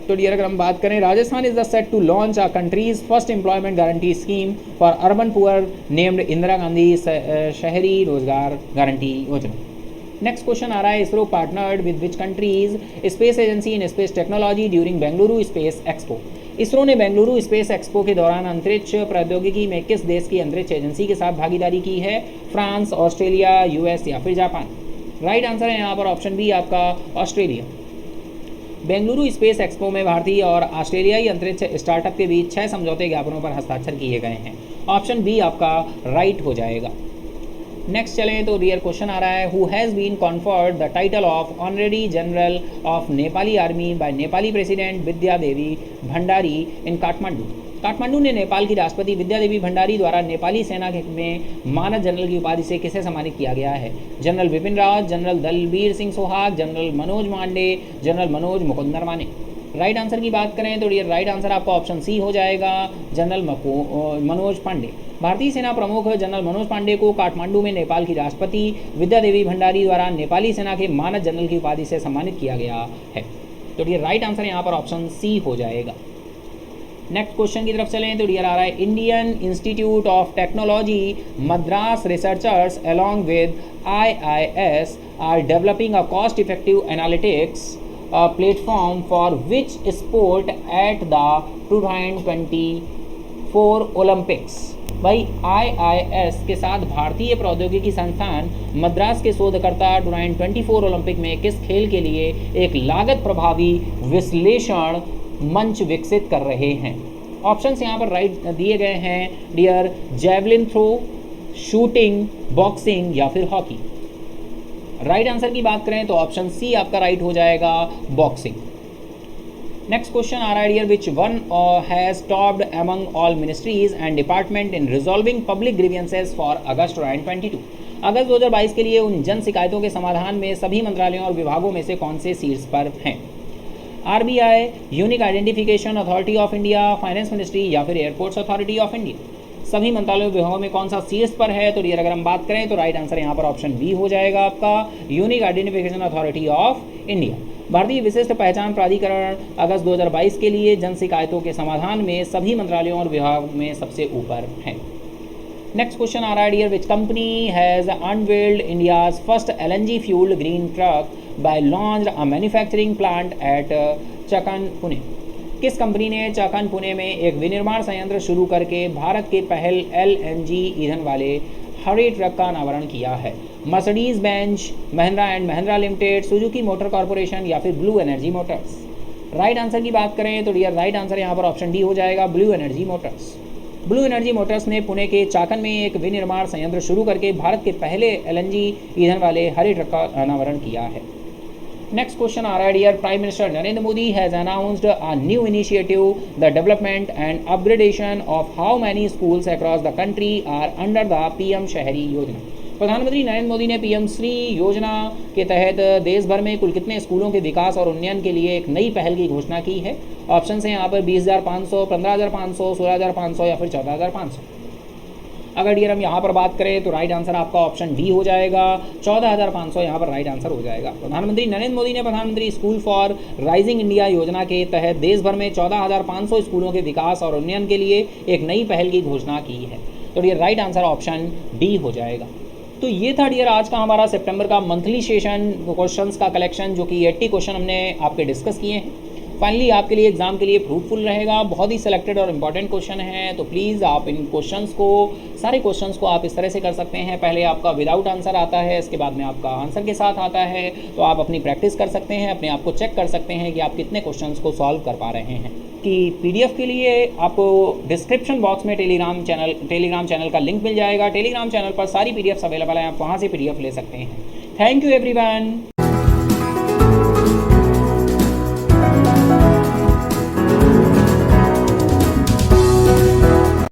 तो डियर अगर हम बात करें, Rajasthan is the set to launch a country's first employment guarantee scheme for urban poor named Indira Gandhi Shahari Rozgar guarantee Yojana. Next question आ रहा है, ISRO partnered with which country's space agency in space technology during Bengaluru space expo, ISRO ने Bengaluru space expo के दौरान अंतरिक्ष प्रौद्योगिकी में किस देश की अंतरिक्ष एजेंसी के साथ भागीदारी की है? फ्रांस, ऑस्ट्रेलिया, यूएस या फिर जापान? राइट आंसर है यहाँ पर ऑप्शन बी आपका, ऑस्ट्रेलिया। बेंगलुरु स्पेस एक्सपो में भारतीय और ऑस्ट्रेलियाई अंतरिक्ष स्टार्टअप के बीच 6 समझौते ज्ञापनों पर हस्ताक्षर किए गए हैं। ऑप्शन बी आपका राइट हो जाएगा। नेक्स्ट चलें तो डियर क्वेश्चन आ रहा है, who has been conferred the title of honorary general of Nepali army by Nepali president Vidya Devi Bhandari in Kathmandu, Kathmandu ने नेपाल की राष्ट्रपति विद्या देवी भंडारी द्वारा नेपाली सेना में मानद जनरल की उपाधि से किसे सम्मानित किया गया है? General Bipin Rawat, general Dalbir Singh Suhag, general Manoj Pande, general Manoj Mukund Naravane? Right answer की बात करें तो ये राइट आंसर आपका ऑप्शन सी हो जाएगा, जनरल मनोज पांडे। भारतीय सेना प्रमुख जनरल मनोज पांडे को काठमांडू में नेपाल की राष्ट्रपति विद्या देवी भंडारी द्वारा नेपाली सेना के मानद जनरल की उपाधि से सम्मानित किया गया है। तो ये राइट आंसर यहाँ पर ऑप्शन सी हो जाएगा। नेक्स्ट क्वेश्चन की तरफ चलें तो डियर आ रहा है, Indian institute of technology Madras researchers along with IIS are developing a cost effective analytics platform for which sport at the 2024 Olympics. भाई IIS के साथ भारतीय प्रौद्योगिकी संस्थान मद्रास के शोधकर्ता 2024 ओलंपिक में किस खेल के लिए एक लागत प्रभावी विश्लेषण मंच विकसित कर रहे हैं? ऑप्शंस यहाँ पर राइट दिए गए हैं dear, javelin throw, shooting, boxing या फिर हॉकी? राइट आंसर की बात करें तो ऑप्शन सी आपका राइट हो जाएगा, बॉक्सिंग। नेक्स्ट क्वेश्चन आ रहा है dear, which one has topped among all ministries and department in resolving public grievances for August 2022? अगस्त 2022 के लिए उन जन शिकायतों के समाधान में सभी मंत्रालयों और विभागों में से कौन से शीर्ष पर हैं? RBI, unique identification authority of India, finance ministry या फिर एयरपोर्ट्स अथॉरिटी ऑफ इंडिया? सभी मंत्रालयों विभागों में कौन सा शीर्ष पर है? तो डियर अगर हम बात करें तो राइट आंसर यहाँ पर ऑप्शन बी हो जाएगा आपका, unique identification authority of India. भारतीय विशिष्ट पहचान प्राधिकरण अगस्त 2022 के लिए जन शिकायतों के समाधान में सभी मंत्रालयों और विभागों में सबसे ऊपर है। नेक्स्ट क्वेश्चन आ रहा है dear, which company has unveiled India's first LNG fuelled green truck by launched a manufacturing plant at Chakan Pune? किस कंपनी ने चकन पुणे में एक विनिर्माण संयंत्र शुरू करके भारत के पहल LNG ईंधन वाले हरे ट्रक का अनावरण किया है? Mercedes Benz, Mahindra and Mahindra limited, Suzuki motor corporation या फिर blue energy Motors? Right answer की बात करें तो डियर राइट आंसर यहाँ पर ऑप्शन डी हो जाएगा, blue energy Motors. Blue energy Motors ने पुणे के चाकन में एक विनिर्माण संयंत्र शुरू करके भारत के पहले LNG ईंधन वाले हरे ट्रक का अनावरण किया है। नेक्स्ट क्वेश्चन आ रहा है dear, prime minister Narendra Modi has announced a new initiative the development and upgradation of how many schools across the country are under the PM Shahari योजना? प्रधानमंत्री नरेंद्र मोदी ने PM श्री योजना के तहत देश भर में कुल कितने स्कूलों के विकास और उन्नयन के लिए एक नई पहल की घोषणा की है? ऑप्शन हैं यहाँ पर 20,500, 15,500, 16,500 या फिर 14,500? अगर डियर हम यहाँ पर बात करें तो राइट आंसर आपका ऑप्शन डी हो जाएगा, 14,500 यहाँ पर राइट आंसर हो जाएगा। प्रधानमंत्री नरेंद्र मोदी ने प्रधानमंत्री स्कूल फॉर राइजिंग इंडिया योजना के तहत देश भर में 14,500 स्कूलों के विकास और उन्नयन के लिए एक नई पहल की घोषणा की है। तो dear right answer option D हो जाएगा। तो ये था डियर आज का हमारा सितंबर का मंथली सेशन क्वेश्चंस का कलेक्शन, जो कि 80 क्वेश्चन हमने आपके डिस्कस किए हैं। फाइनली आपके लिए एग्जाम के लिए फ्रूटफुल रहेगा, बहुत ही सिलेक्टेड और इम्पॉर्टेंट क्वेश्चन है, तो प्लीज़ आप इन क्वेश्चंस को, सारे क्वेश्चंस को आप इस तरह से कर सकते हैं। पहले आपका विदाउट आंसर आता है, इसके बाद में आपका आंसर के साथ आता है, तो आप अपनी प्रैक्टिस कर सकते हैं, अपने आप को चेक कर सकते हैं कि आप कितने क्वेश्चंस को सॉल्व कर पा रहे हैं। कि PDF के लिए आपको डिस्क्रिप्शन बॉक्स में टेलीग्राम चैनल का लिंक मिल जाएगा। टेलीग्राम चैनल पर सारी PDFs अवेलेबल हैं, आप वहाँ से PDF ले सकते हैं। Thank you everyone.